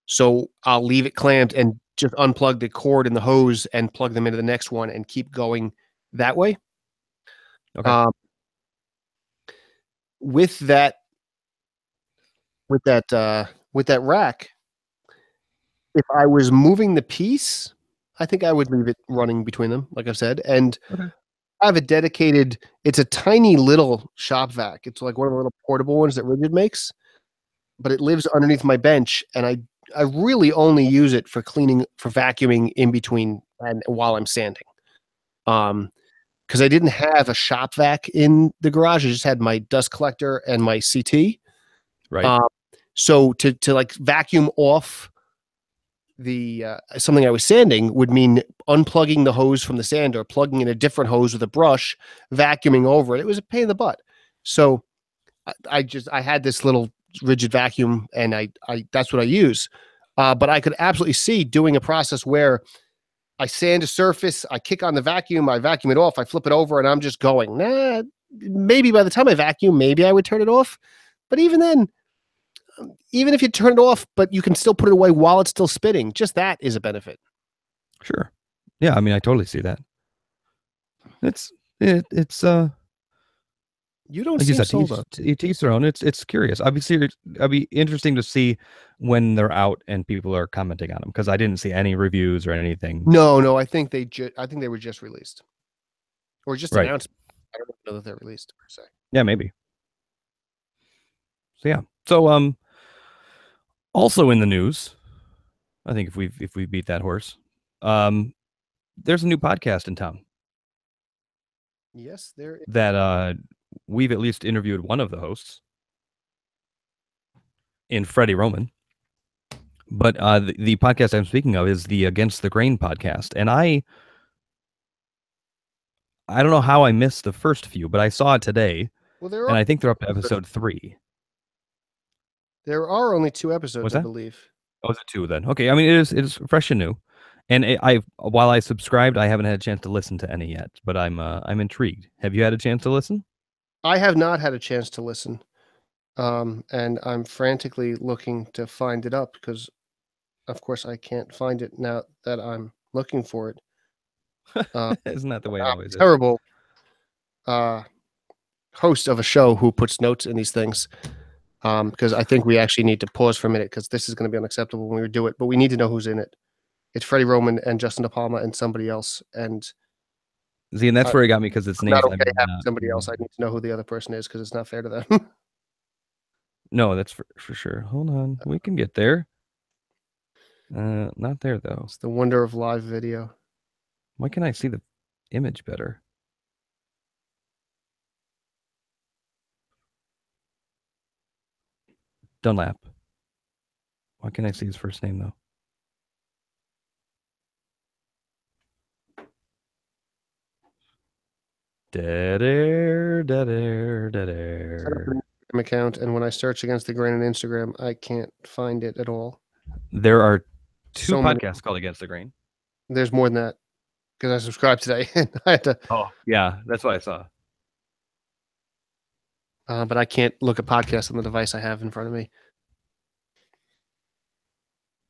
So I'll leave it clamped and just unplug the cord and the hose and plug them into the next one and keep going that way. Okay. With that rack, if I was moving the piece, I think I would leave it running between them, like I've said. And I have a dedicated, it's a tiny little shop vac. It's like one of the little portable ones that Rigid makes, but it lives underneath my bench. And I really only use it for cleaning, for vacuuming in between and while I'm sanding. Because I didn't have a shop vac in the garage. I just had my dust collector and my CT. Right. So to like vacuum off the something I was sanding would mean unplugging the hose from the sander, plugging in a different hose with a brush, vacuuming over it. It was a pain in the butt. So I had this little Rigid vacuum, and I that's what I use. But I could absolutely see doing a process where I sand a surface, I kick on the vacuum, I vacuum it off, I flip it over, and I'm just going. Nah, maybe by the time I vacuum, maybe I would turn it off. But even then, even if you turn it off, but you can still put it away while it's still spinning, just that is a benefit. Sure. Yeah, I mean, I totally see that. It's You don't like you seem said, sold on. to each their own. It's curious. Obviously, I'd be interesting to see when they're out and people are commenting on them because I didn't see any reviews or anything. No, I think I think they were just released or just Right. announced. I don't know that they're released per se. Yeah, maybe. So yeah. So also in the news, I think if we beat that horse, there's a new podcast in town Yes, there. that we've at least interviewed one of the hosts in Freddie Roman. But the podcast I'm speaking of is the Against the Grain podcast, and I don't know how I missed the first few, but I saw it today, Well, there and are I think they're up to episode 3. only 2 episodes, What's I that? believe. Oh, is it 2 then? Okay, I mean it is fresh and new, and while I subscribed, I haven't had a chance to listen to any yet, but I'm intrigued. Have you had a chance to listen? I have not had a chance to listen, and I'm frantically looking to find it up because, of course, I can't find it now that I'm looking for it. Isn't that the way it always is? Terrible host of a show who puts notes in these things. Because I think we actually need to pause for a minute because this is going to be unacceptable when we do it. But we need to know who's in it. It's Freddie Roman and Justin De Palma and somebody else. And See, and that's where it got me because it's I'm names not I've okay having not. somebody else. I need to know who the other person is because it's not fair to them. No, that's for sure. Hold on, we can get there. Not there though. It's the wonder of live video. Why can I see the image better? Dunlap. Why can't I see his first name though? Dead air, dead air, dead Set up air. an Instagram account, and when I search Against the Grain on Instagram, I can't find it at all. There are 2 So many. podcasts called Against the Grain. There's more than that because I subscribed today and I had to. Oh, yeah, that's what I saw. But I can't look at podcasts on the device I have in front of me.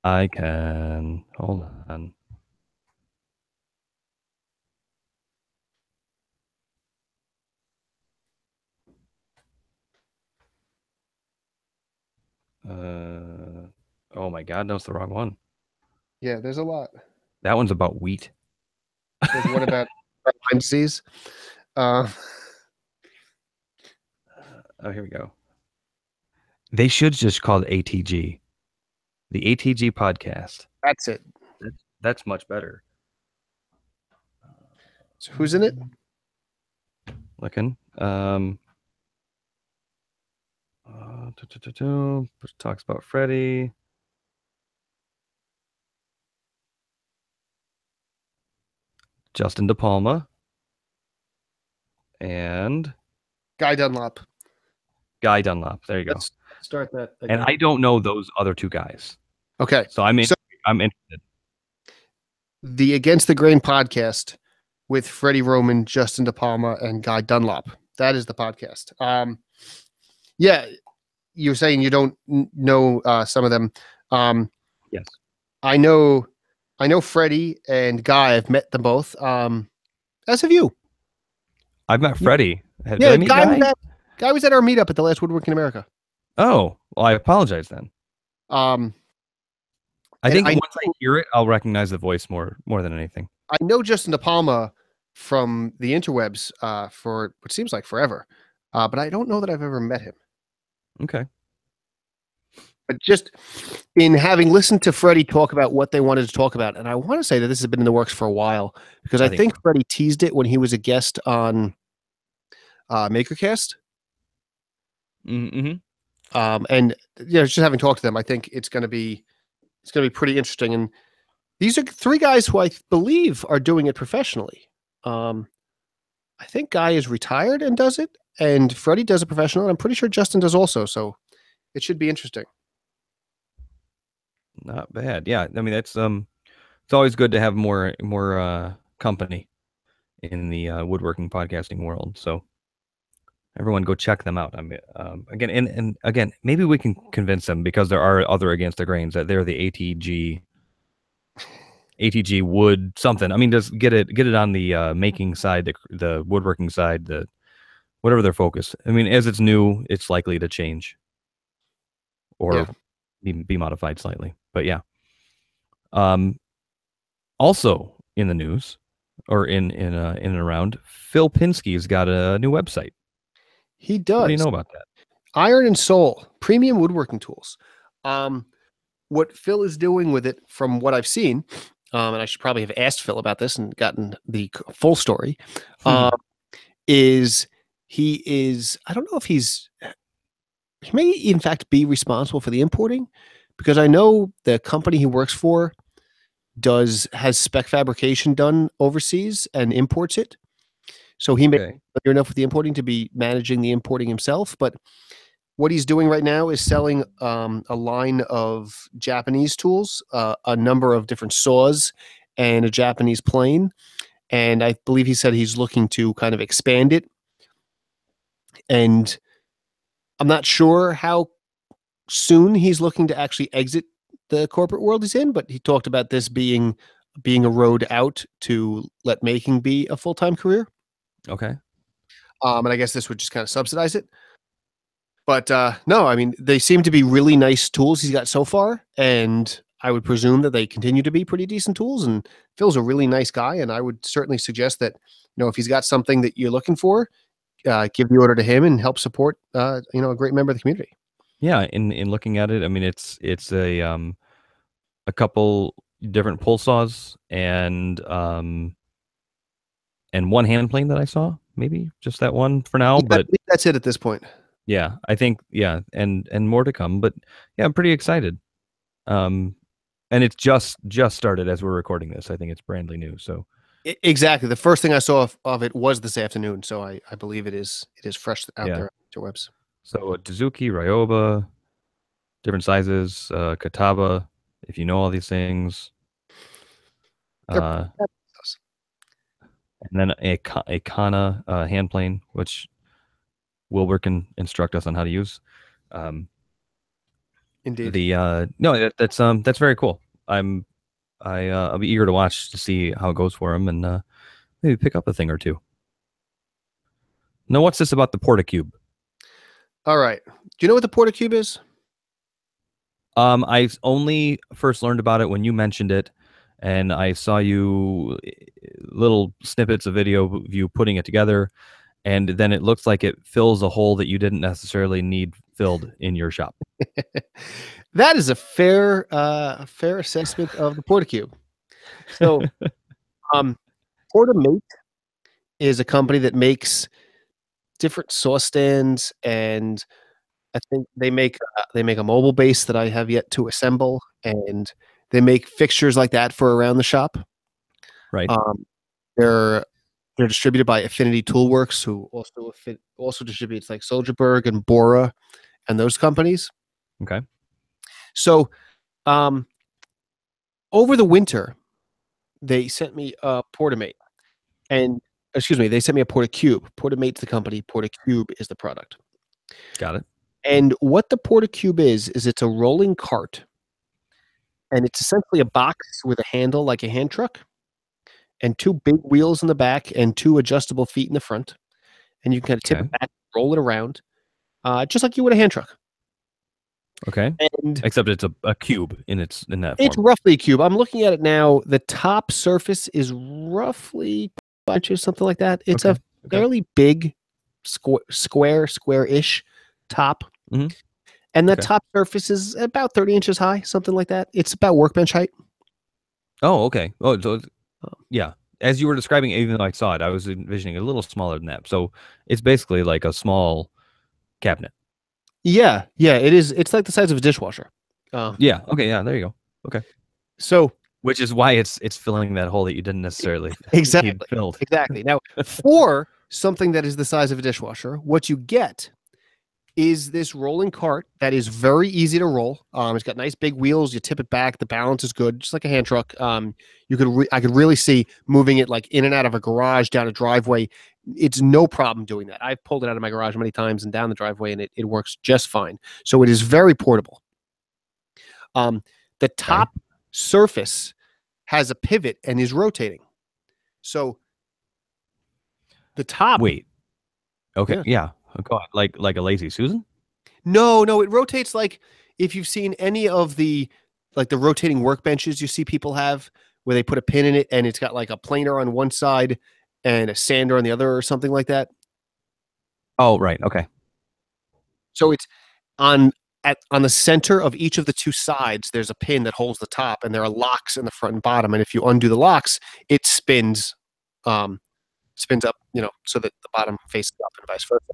I can. Hold on. Oh my God, no, it's the wrong one. Yeah, there's a lot. That one's about wheat. There's one about Lyme disease. Oh, here we go. They should just call it ATG. The ATG podcast. That's it. That's much better. So who's in it? Looking. Talks about Freddie. Justin De Palma. And Guy Dunlop. Guy Dunlop. There you go. Let's start that again. And I don't know those other 2 guys. Okay. So I'm interested. The Against the Grain podcast with Freddie Roman, Justin De Palma, and Guy Dunlop. That is the podcast. Yeah, you're saying you don't know some of them. Yes. I know Freddie and Guy. I've met them both. As have you. I've met Freddie. Did Yeah, I meet Guy? Guy was at our meetup at the last Woodworking America. Oh, well, I apologize then. I think once I hear it, I'll recognize the voice more than anything. I know Justin De Palma from the interwebs for what seems like forever, but I don't know that I've ever met him. Okay. But just in having listened to Freddie talk about what they wanted to talk about, and I want to say that this has been in the works for a while because I think Freddie teased it when he was a guest on MakerCast. Mm-hmm. And just having talked to them, I think it's going to be pretty interesting. And these are 3 guys who I believe are doing it professionally. I think Guy is retired and does it, and Freddie does it professionally. And I'm pretty sure Justin does also. So it should be interesting. Not bad. Yeah. I mean, that's It's always good to have more company in the woodworking podcasting world. So everyone go check them out. I mean, again, and again, maybe we can convince them because there are other Against the Grains that they're the ATG wood something. I mean, just get it on the making side, the woodworking side, the whatever their focus. I mean, as it's new, it's likely to change Yeah. or be modified slightly. But yeah. Um, Also in the news, or in and around, Phil Pinsky's got a new website. He What do you does. know about that? Iron and Soul, premium woodworking tools. Um, what Phil is doing with it, from what I've seen, and I should probably have asked Phil about this and gotten the full story, um, is he is, I don't know if he may in fact be responsible for the importing, because I know the company he works for has spec fabrication done overseas and imports it. So he may Okay. be enough with the importing to be managing the importing himself. But what he's doing right now is selling a line of Japanese tools, a number of different saws, and a Japanese plane. And I believe he said he's looking to kind of expand it. And I'm not sure how soon he's looking to actually exit the corporate world he's in, but he talked about this being a road out to let making be a full-time career. Okay. And I guess this would just kind of subsidize it. But no, I mean, they seem to be really nice tools he's got so far, and I would presume that they continue to be pretty decent tools. And Phil's a really nice guy, and I would certainly suggest that, if he's got something that you're looking for, give the order to him and help support a great member of the community. Yeah, in looking at it, I mean it's a couple different pull saws and one hand plane that I saw, maybe just that one for now, Yeah, I but believe that's it at this point. yeah, I think yeah, and more to come, but yeah, I'm pretty excited. Um and it's just started as we're recording this. I think it's brandly new. So, Exactly. The first thing I saw of it was this afternoon, so I believe it is fresh out yeah. there on interwebs. So, Dazuki, Ryoba, different sizes, Kataba, if you know all these things. They're Uh and then a Kana hand plane, which Wilbur can instruct us on how to use. Um, indeed. the no, that's very cool. I'll be eager to watch to see how it goes for him and maybe pick up a thing or two. Now, what's this about the Porticube? All right. Do you know what the Porticube is? I only first learned about it when you mentioned it, and I saw you little snippets of video of you putting it together, and then it looks like it fills a hole that you didn't necessarily need filled in your shop. That is a fair assessment of the Porticube. So, um, Portamate is a company that makes different sauce stands, and I think they make a mobile base that I have yet to assemble, and they make fixtures like that for around the shop. Right. Um, they're they're distributed by Affinity Toolworks, who also distributes like Soldierberg and Bora and those companies. Okay. So, um, over the winter, they sent me a Portamate, and excuse me, they sent me a Portacube. Portamate's the company, Portacube is the product. Got it. And what the Portacube is it's a rolling cart, and it's essentially a box with a handle like a hand truck, and two big wheels in the back, and two adjustable feet in the front. And you can kind of tip Okay. it back, roll it around, just like you would a hand truck. Okay. And Except it's a cube in that it's form. roughly a cube. I'm looking at it now. The top surface is roughly 5 inches, something like that. It's Okay. a Okay. fairly big square-ish top. Hmm. And that Okay. top surface is about 30 inches high, something like that. It's about workbench height. Oh, okay. Oh, so Um, yeah. As you were describing, even though I saw it, I was envisioning a little smaller than that. So it's basically like a small cabinet. Yeah, yeah, it is. It's like the size of a dishwasher. Uh, Yeah. Okay. Yeah. There you go. Okay. so Which is why it's filling that hole that you didn't necessarily need exactly, filled. exactly. Now, for something that is the size of a dishwasher, what you get is this rolling cart that is very easy to roll. It's got nice big wheels. You tip it back. The balance is good, just like a hand truck. I could really see moving it like in and out of a garage, down a driveway. It's no problem doing that. I've pulled it out of my garage many times and down the driveway, and it works just fine. So it is very portable. The Okay. top surface has a pivot and is rotating. So the top. Wait. Okay. Yeah. Yeah. Go on. Like a lazy Susan? No, it rotates like if you've seen any of the like the rotating workbenches you see people have where they put a pin in it and it's got like a planer on one side and a sander on the other or something like that. Oh, right. Okay. So it's on on the center of each of the two sides, there's a pin that holds the top, and there are locks in the front and bottom. And if you undo the locks, it spins up, so that the bottom faces up and vice versa.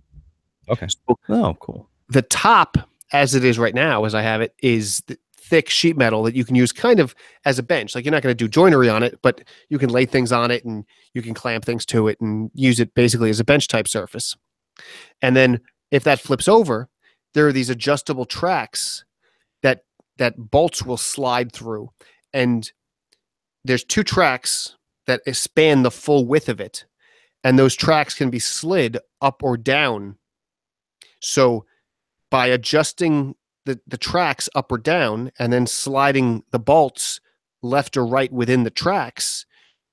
Okay. So Oh, cool. the top, as it is right now, as I have it, is the thick sheet metal that you can use kind of as a bench. Like you're not going to do joinery on it, but you can lay things on it and you can clamp things to it and use it basically as a bench type surface. And then if that flips over, there are these adjustable tracks that bolts will slide through. And there's two tracks that span the full width of it. And those tracks can be slid up or down. So by adjusting the tracks up or down and then sliding the bolts left or right within the tracks,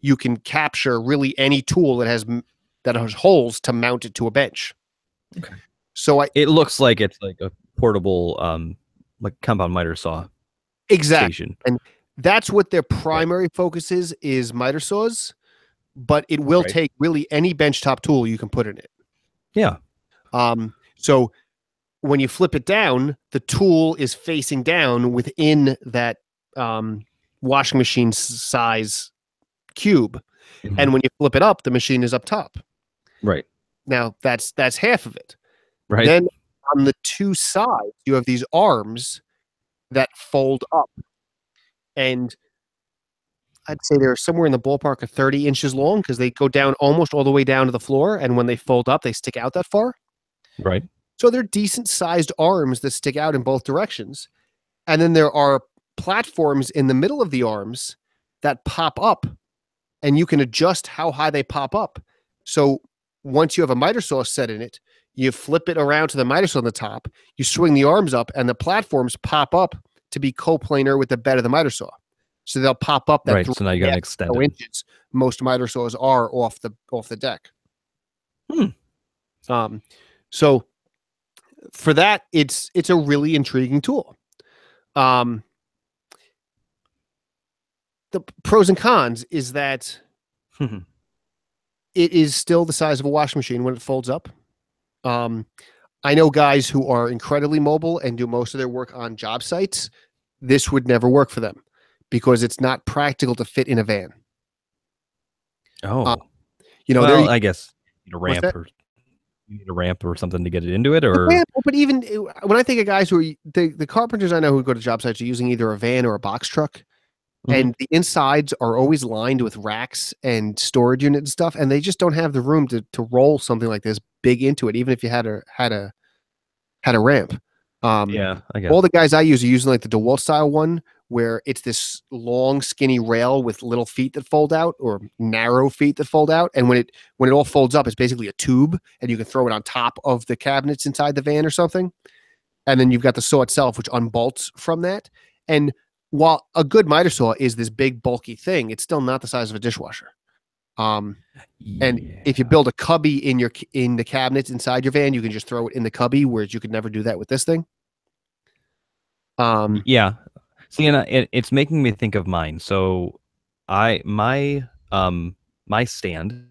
you can capture really any tool that has holes to mount it to a bench. Okay. So it looks like it's like a portable like compound miter saw station. And that's what their primary focus is miter saws, but it will take really any benchtop tool you can put in it. Yeah. So when you flip it down, the tool is facing down within that washing machine size cube. Mm-hmm. And when you flip it up, the machine is up top. Right. Now that's half of it. Right. Then on the two sides, you have these arms that fold up. And I'd say they're somewhere in the ballpark of 30 inches long because they go down almost all the way down to the floor. And when they fold up, they stick out that far. Right. So they're decent sized arms that stick out in both directions. And then there are platforms in the middle of the arms that pop up, and you can adjust how high they pop up. So once you have a miter saw set in it, you flip it around to the miter saw on the top, you swing the arms up, and the platforms pop up to be coplanar with the bed of the miter saw. So they'll pop up that right. So now you got to extend it. Inches most miter saws are off the deck. So for that, it's a really intriguing tool. The pros and cons is that it is still the size of a washing machine when it folds up. I know guys who are incredibly mobile and do most of their work on job sites. This would never work for them because it's not practical to fit in a van. Oh, well, I guess you need a ramp or something to get it into it, or but even when I think of guys who are the carpenters I know who go to job sites are using either a van or a box truck, and the insides are always lined with racks and storage unit and stuff, and they just don't have the room to roll something like this big into it, even if you had a ramp. Yeah, I guess all the guys I use are using like the DeWalt style one, where it's this long, skinny rail with little feet that fold out or narrow feet that fold out. And when it all folds up, it's basically a tube, and you can throw it on top of the cabinets inside the van or something. And then you've got the saw itself, which unbolts from that. And while a good miter saw is this big, bulky thing, it's still not the size of a dishwasher. And if you build a cubby in the cabinets inside your van, you can just throw it in the cubby, whereas you could never do that with this thing. Yeah. See, and it's making me think of mine. So my stand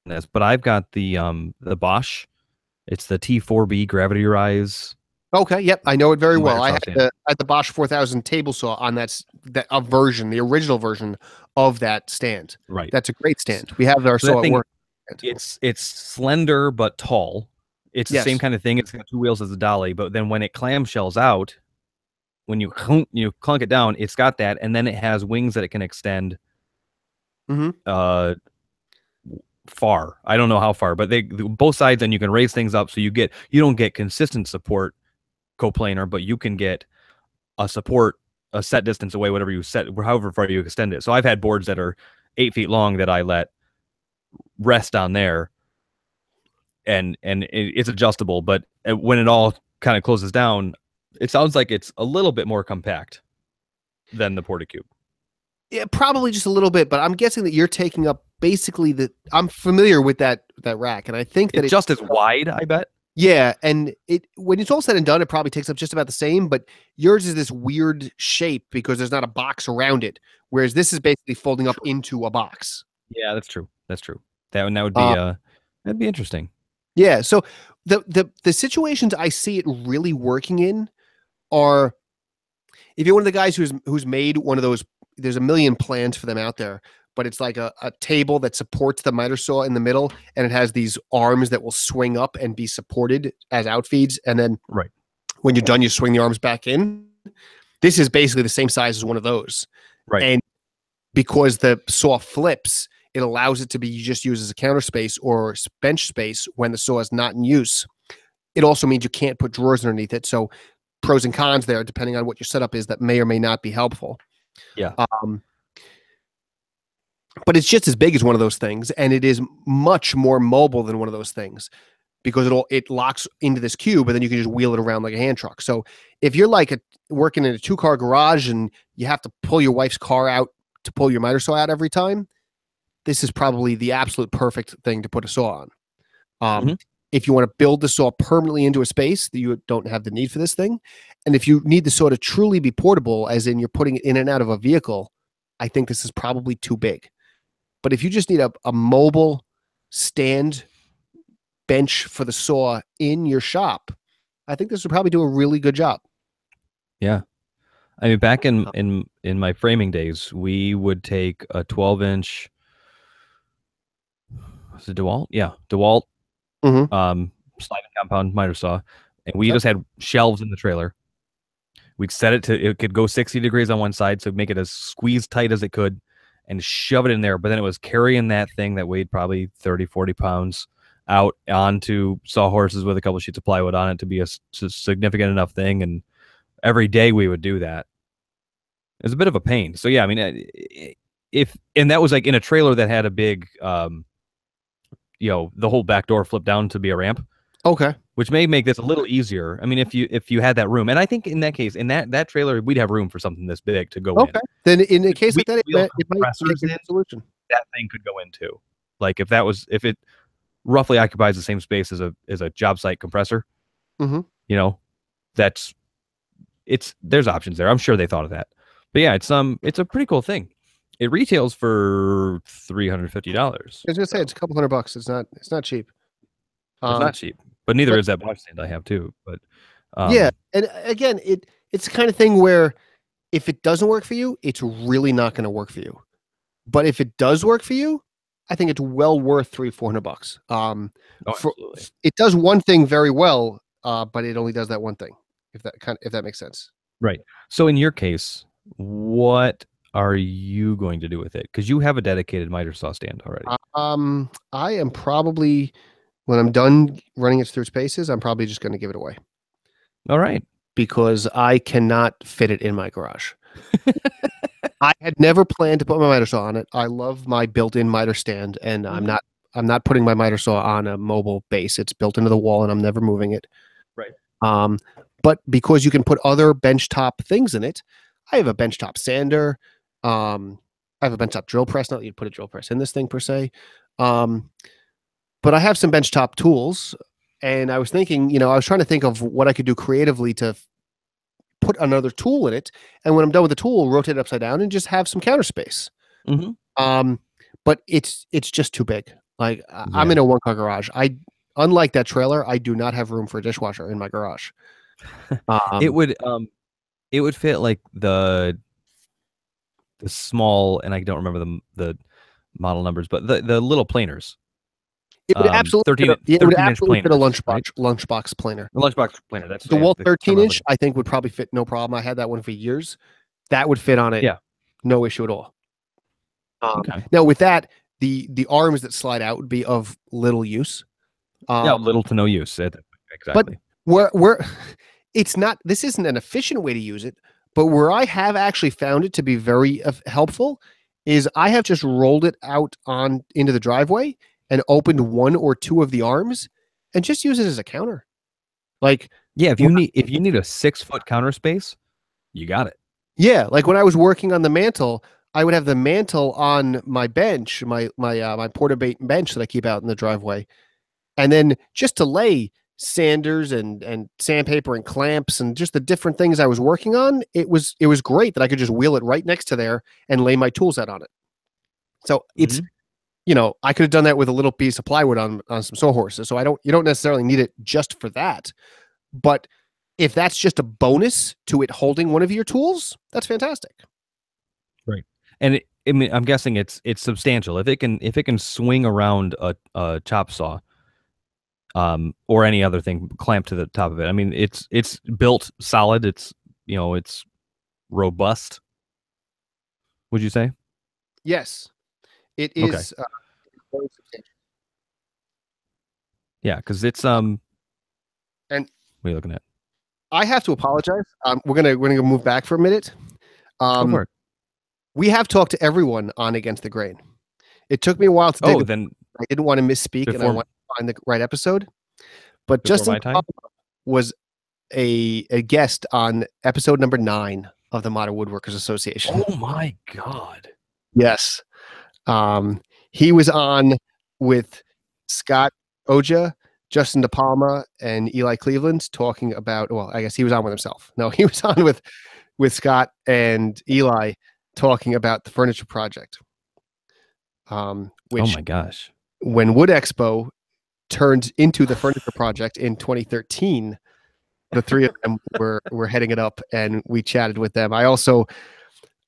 this, but I've got the Bosch. It's the T4B gravity rise. Okay, yep, I know it very well. I had the Bosch 4000 table saw on that version, the original version of that stand. Right. That's a great stand. We have our saw at work. It's slender but tall. It's the same kind of thing. It's got two wheels as a dolly, but then when it clamshells out, when you clunk it down, it's got that, and then it has wings that it can extend far. I don't know how far, but they both sides, and you can raise things up so you don't get consistent support coplanar, but you can get a support a set distance away, whatever you set, however far you extend it. So I've had boards that are 8 feet long that I let rest on there, and it's adjustable. But when it all kind of closes down, it sounds like it's a little bit more compact than the Porticube. Yeah, probably just a little bit, but I'm guessing that you're taking up basically I'm familiar with that rack, and I think that it's just as wide, I bet. Yeah, and when it's all said and done, it probably takes up just about the same, but yours is this weird shape because there's not a box around it, whereas this is basically folding up into a box. Yeah, that's true. That's true. That would be that'd be interesting. Yeah, so the situations I see it really working in are if you're one of the guys who's made one of those. There's a million plans for them out there, but it's like a table that supports the miter saw in the middle, and it has these arms that will swing up and be supported as outfeeds, and then when you're done, you swing the arms back in. This is basically the same size as one of those, and because the saw flips, it allows it to be just used as a counter space or bench space when the saw is not in use. It also means you can't put drawers underneath it, so pros and cons there, depending on what your setup is, that may or may not be helpful. Yeah. But it's just as big as one of those things, and it is much more mobile than one of those things because it locks into this cube, and then you can just wheel it around like a hand truck. So if you're like working in a 2-car garage and you have to pull your wife's car out to pull your miter saw out every time, this is probably the absolute perfect thing to put a saw on. If you want to build the saw permanently into a space that you don't have the need for this thing, and if you need the saw to truly be portable, as in you're putting it in and out of a vehicle, I think this is probably too big. But if you just need a mobile stand bench for the saw in your shop, I think this would probably do a really good job. Yeah. I mean, back in my framing days, we would take a 12-inch. Was it DeWalt? Yeah, DeWalt. Sliding compound miter saw, and we just had shelves in the trailer. We'd set it to, it could go 60 degrees on one side, so make it as squeezed tight as it could and shove it in there. But then it was carrying that thing that weighed probably 30, 40 pounds out onto sawhorses with a couple of sheets of plywood on it to be a significant enough thing. And every day we would do that. It was a bit of a pain. So yeah, I mean, and that was like in a trailer that had a big, the whole back door flipped down to be a ramp. Okay. Which may make this a little easier. I mean, if you had that room, and I think in that case, in that trailer, we'd have room for something this big to go in. Okay. Then in a case like that, it might be a solution. That thing could go in too. Like if it roughly occupies the same space as a job site compressor, there's options there. I'm sure they thought of that. But yeah, it's a pretty cool thing. It retails for $350. I was gonna say it's a couple $100. It's not cheap. It's not cheap, but neither is that box stand I have too. But yeah, and again, it's the kind of thing where if it doesn't work for you, it's really not going to work for you. But if it does work for you, I think it's well worth $300-400. It does one thing very well, but it only does that one thing. If that makes sense. Right. So in your case, what are you going to do with it? Because you have a dedicated miter saw stand already. I am probably, when I'm done running it through its paces, I'm probably just going to give it away. All right. Because I cannot fit it in my garage. I had never planned to put my miter saw on it. I love my built-in miter stand, and I'm not putting my miter saw on a mobile base. It's built into the wall, and I'm never moving it. Right. But because you can put other benchtop things in it, I have a benchtop sander. I have a benchtop drill press. Not that you'd put a drill press in this thing per se. But I have some benchtop tools, and I was thinking, I was trying to think of what I could do creatively to put another tool in it. And when I'm done with the tool, rotate it upside down and just have some counter space. But it's just too big. Like I'm in a 1-car garage. Unlike that trailer, I do not have room for a dishwasher in my garage. It would fit like the small, and I don't remember the model numbers, but the little planers. It would absolutely 13-inch fit a lunchbox, right? Lunchbox planer. The lunchbox planer. That's the Walt 13-inch. I think would probably fit no problem. I had that one for years. That would fit on it. Yeah, no issue at all. Okay. Now with that, the arms that slide out would be of little use. Yeah, Um, little to no use. but Exactly. where it's not, this isn't an efficient way to use it, but where I have actually found it to be very helpful is I have just rolled it out on into the driveway and opened one or two of the arms and just use it as a counter. Like, Yeah, if you need a 6 foot counter space, you got it. yeah, like when I was working on the mantle, I would have the mantle on my bench, my portabate bench that I keep out in the driveway, and then just to lay sanders and sandpaper and clamps and just the different things I was working on, it was great that I could just wheel it right next to there and lay my tools out on it. So it's, Hmm. I could have done that with a little piece of plywood on some sawhorses. So you don't necessarily need it just for that, but if that's just a bonus to it holding one of your tools, that's fantastic. Right. And I mean, I'm guessing it's substantial. If it can swing around a chop saw, or any other thing clamped to the top of it. I mean, it's built solid. It's robust. Would you say? Yes, it Okay. is very substantial. Yeah, because it's And what are you looking at? I have to apologize. We're gonna move back for a minute. Go Um, for it. we have talked to everyone on Against the Grain. It took me a while to dig. Oh, then I didn't want to misspeak, and I before want to find the right episode. But before Justin my time. was a guest on episode number 9 of the Modern Woodworkers Association. Oh my God. Yes. Um, he was on with Scott Oja, Justin DePalma, and Eli Cleveland talking about, well, I guess he was on with himself. No, he was on with Scott and Eli talking about the furniture project. Oh Which my gosh. when Wood Expo turned into the furniture project in 2013, the three of them were heading it up, and we chatted with them. I also,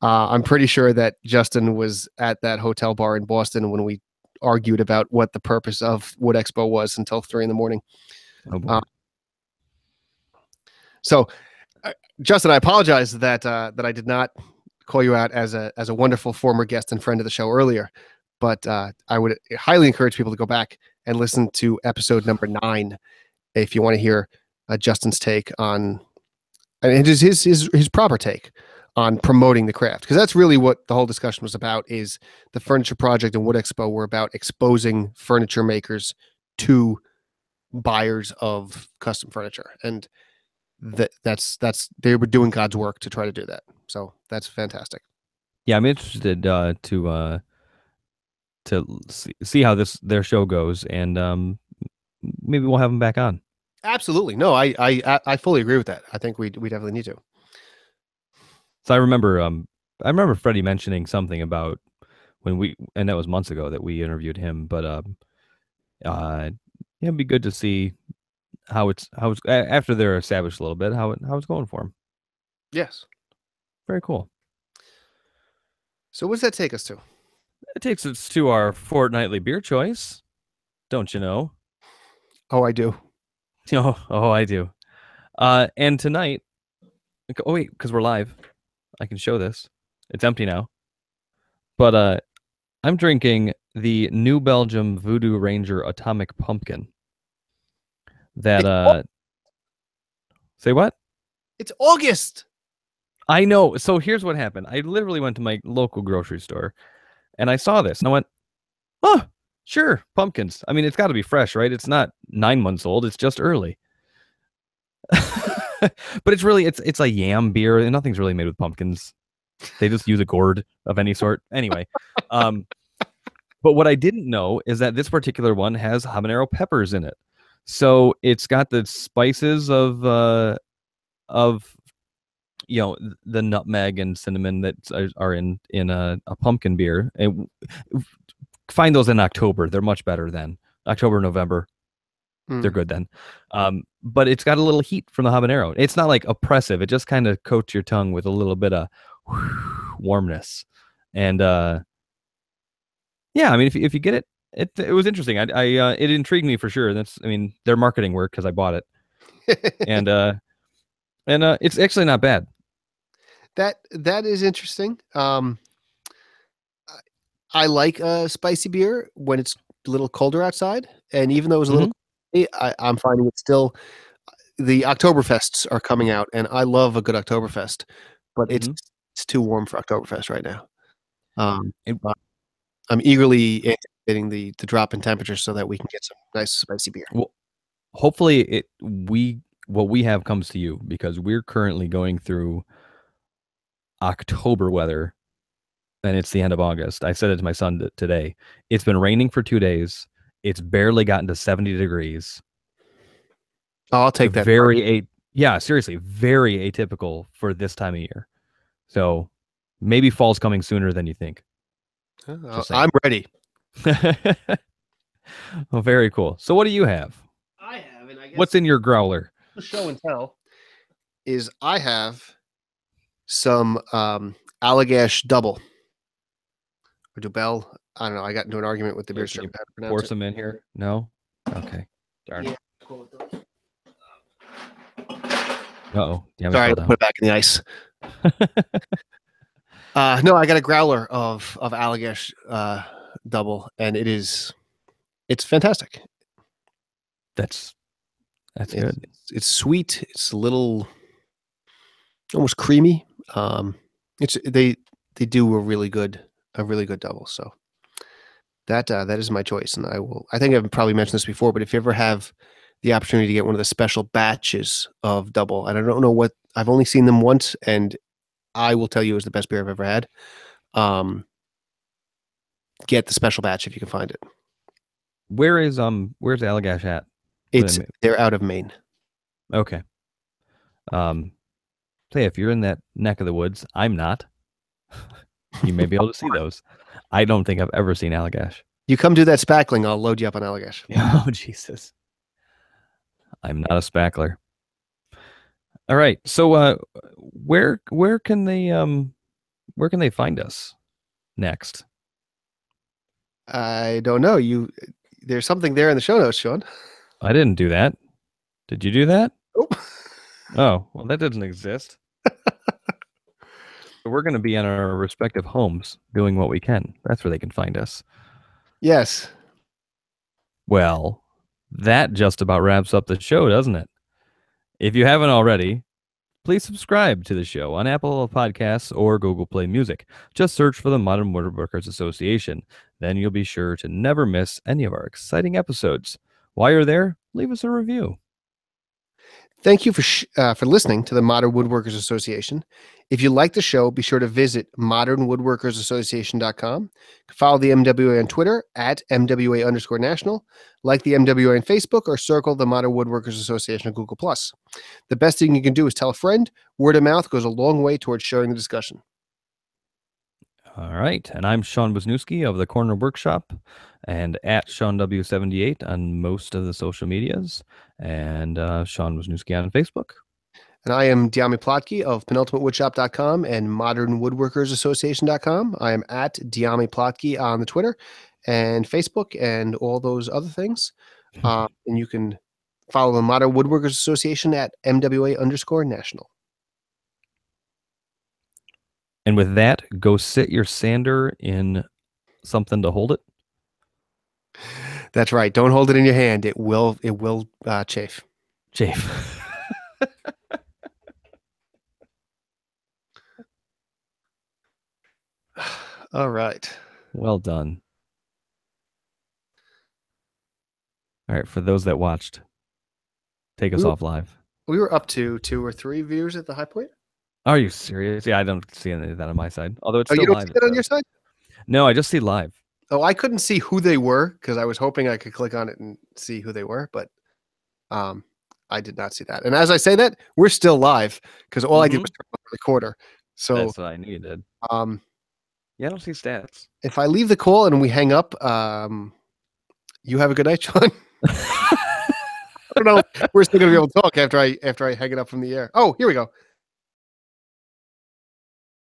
I'm pretty sure that Justin was at that hotel bar in Boston when we argued about what the purpose of Wood Expo was until 3 a.m. Oh boy. Uh, so, Justin, I apologize that I did not call you out as a wonderful former guest and friend of the show earlier, but I would highly encourage people to go back and listen to episode number 9 if you want to hear Justin's take on, and it is his proper take on promoting the craft, because that's really what the whole discussion was about. Is the furniture project and Wood Expo were about exposing furniture makers to buyers of custom furniture, and that's they were doing God's work to try to do that. So that's fantastic. Yeah, I'm interested to see how their show goes, and maybe we'll have them back on. Absolutely, no, I fully agree with that. I think we definitely need to. So I remember Freddie mentioning something about and that was months ago that we interviewed him, but yeah, it'd be good to see how it's after they're established a little bit, how it's going for them. Yes. Very cool. So what does that take us to? It takes us to our fortnightly beer choice, don't you know? Oh, I do. Oh, I do. And tonight, oh wait, because we're live, I can show this. It's empty now, but I'm drinking the New Belgium Voodoo Ranger Atomic Pumpkin. That It's, say what? it's August. I know. So here's what happened. I literally went to my local grocery store and I saw this and I went, "Oh, sure, pumpkins. I mean, it's got to be fresh, right? It's not 9 months old. It's just early." But it's a yam beer and nothing's really made with pumpkins. They just use a gourd of any sort. Anyway, um, but what I didn't know is that this particular one has habanero peppers in it. So it's got the spices of the nutmeg and cinnamon that are in a pumpkin beer. And find those in October. They're much better then. October, November, they're Mm. good then. But it's got a little heat from the habanero. It's not like oppressive. It just kind of coats your tongue with a little bit of warmness. And yeah, I mean, if you get it, it was interesting. It intrigued me for sure. I mean, their marketing worked because I bought it, and it's actually not bad. That is interesting. I like spicy beer when it's a little colder outside, and even though it was a little, Mhm. I'm finding it still. The Oktoberfests are coming out, and I love a good Oktoberfest, but Mhm. it's too warm for Oktoberfest right now. Um, And but I'm eagerly anticipating the drop in temperature so that we can get some nice spicy beer. well, hopefully what we have comes to you because we're currently going through October weather and it's the end of August. I said it to my son today. It's been raining for 2 days. It's barely gotten to 70 degrees. Oh, I'll take that. Yeah, seriously, very atypical for this time of year. So maybe fall's coming sooner than you think. Just I'm saying. ready. Well, very cool. So what do you have? I have, and I What's guess in your growler? the show and tell is I have some Allagash double or Dubel. I don't know. I got into an argument with the beer Here, can distributor you how to pour pronounce it. some in here? No? Okay. Darn. Yeah, cool with those. Uh-oh. Yummy Sorry, I fell got to put down. it back in the ice. No, I got a growler of Allagash double, and it's fantastic. That's It's good. it's sweet. It's a little almost creamy. It's they do a really good double. So that is my choice, and I think I've probably mentioned this before, but if you ever have the opportunity to get one of the special batches of double, and I don't know what I've only seen them once, and I will tell you it was the best beer I've ever had. Um, get the special batch if you can find it. Where's Allagash at? It's they're out of Maine. Okay. Um, say if you're in that neck of the woods, I'm not. You may be able to see those. I don't think I've ever seen Allagash. You come do that spackling, I'll load you up on Allagash. Oh, Jesus. I'm not a spackler. All right. So where can they find us next? I don't know. There's something there in the show notes, Sean. I didn't do that. Did you do that? Oh. Oh, well, that doesn't exist. So we're going to be in our respective homes doing what we can. That's where they can find us. Yes. Well, that just about wraps up the show, doesn't it? If you haven't already, please subscribe to the show on Apple Podcasts or Google Play Music. Just search for the Modern Woodworkers Association. Then you'll be sure to never miss any of our exciting episodes. While you're there, leave us a review. Thank you for listening to the Modern Woodworkers Association. If you like the show, be sure to visit modernwoodworkersassociation.com. Follow the MWA on Twitter at MWA_national. Like the MWA on Facebook or circle the Modern Woodworkers Association on Google+. The best thing you can do is tell a friend. Word of mouth goes a long way towards sharing the discussion. All right. And I'm Sean Wisniewski of the Corner Workshop and at SeanW78 on most of the social medias and Sean Wisniewski on Facebook. And I am Dyami Plotke of penultimatewoodshop.com and modernwoodworkersassociation.com. I am at Dyami Plotke on the Twitter and Facebook and all those other things. And you can follow the Modern Woodworkers Association at MWA_national. And with that, go sit your sander in something to hold it. That's right. Don't hold it in your hand. It will chafe. Chafe. All right. Well done. All right. For those that watched, take us off live. We were up to 2 or 3 viewers at the high point. Are you serious? Yeah, I don't see any of that on my side. Although it's Oh, still you don't live. see that on your side? No, I just see live. Oh, I couldn't see who they were because I was hoping I could click on it and see who they were, but I did not see that. And as I say that, we're still live because all I did was turn on the recorder. So That's what I needed. yeah, I don't see stats. if I leave the call and we hang up, you have a good night, Sean. I don't know. We're still gonna be able to talk after I hang it up from the air. Oh, here we go.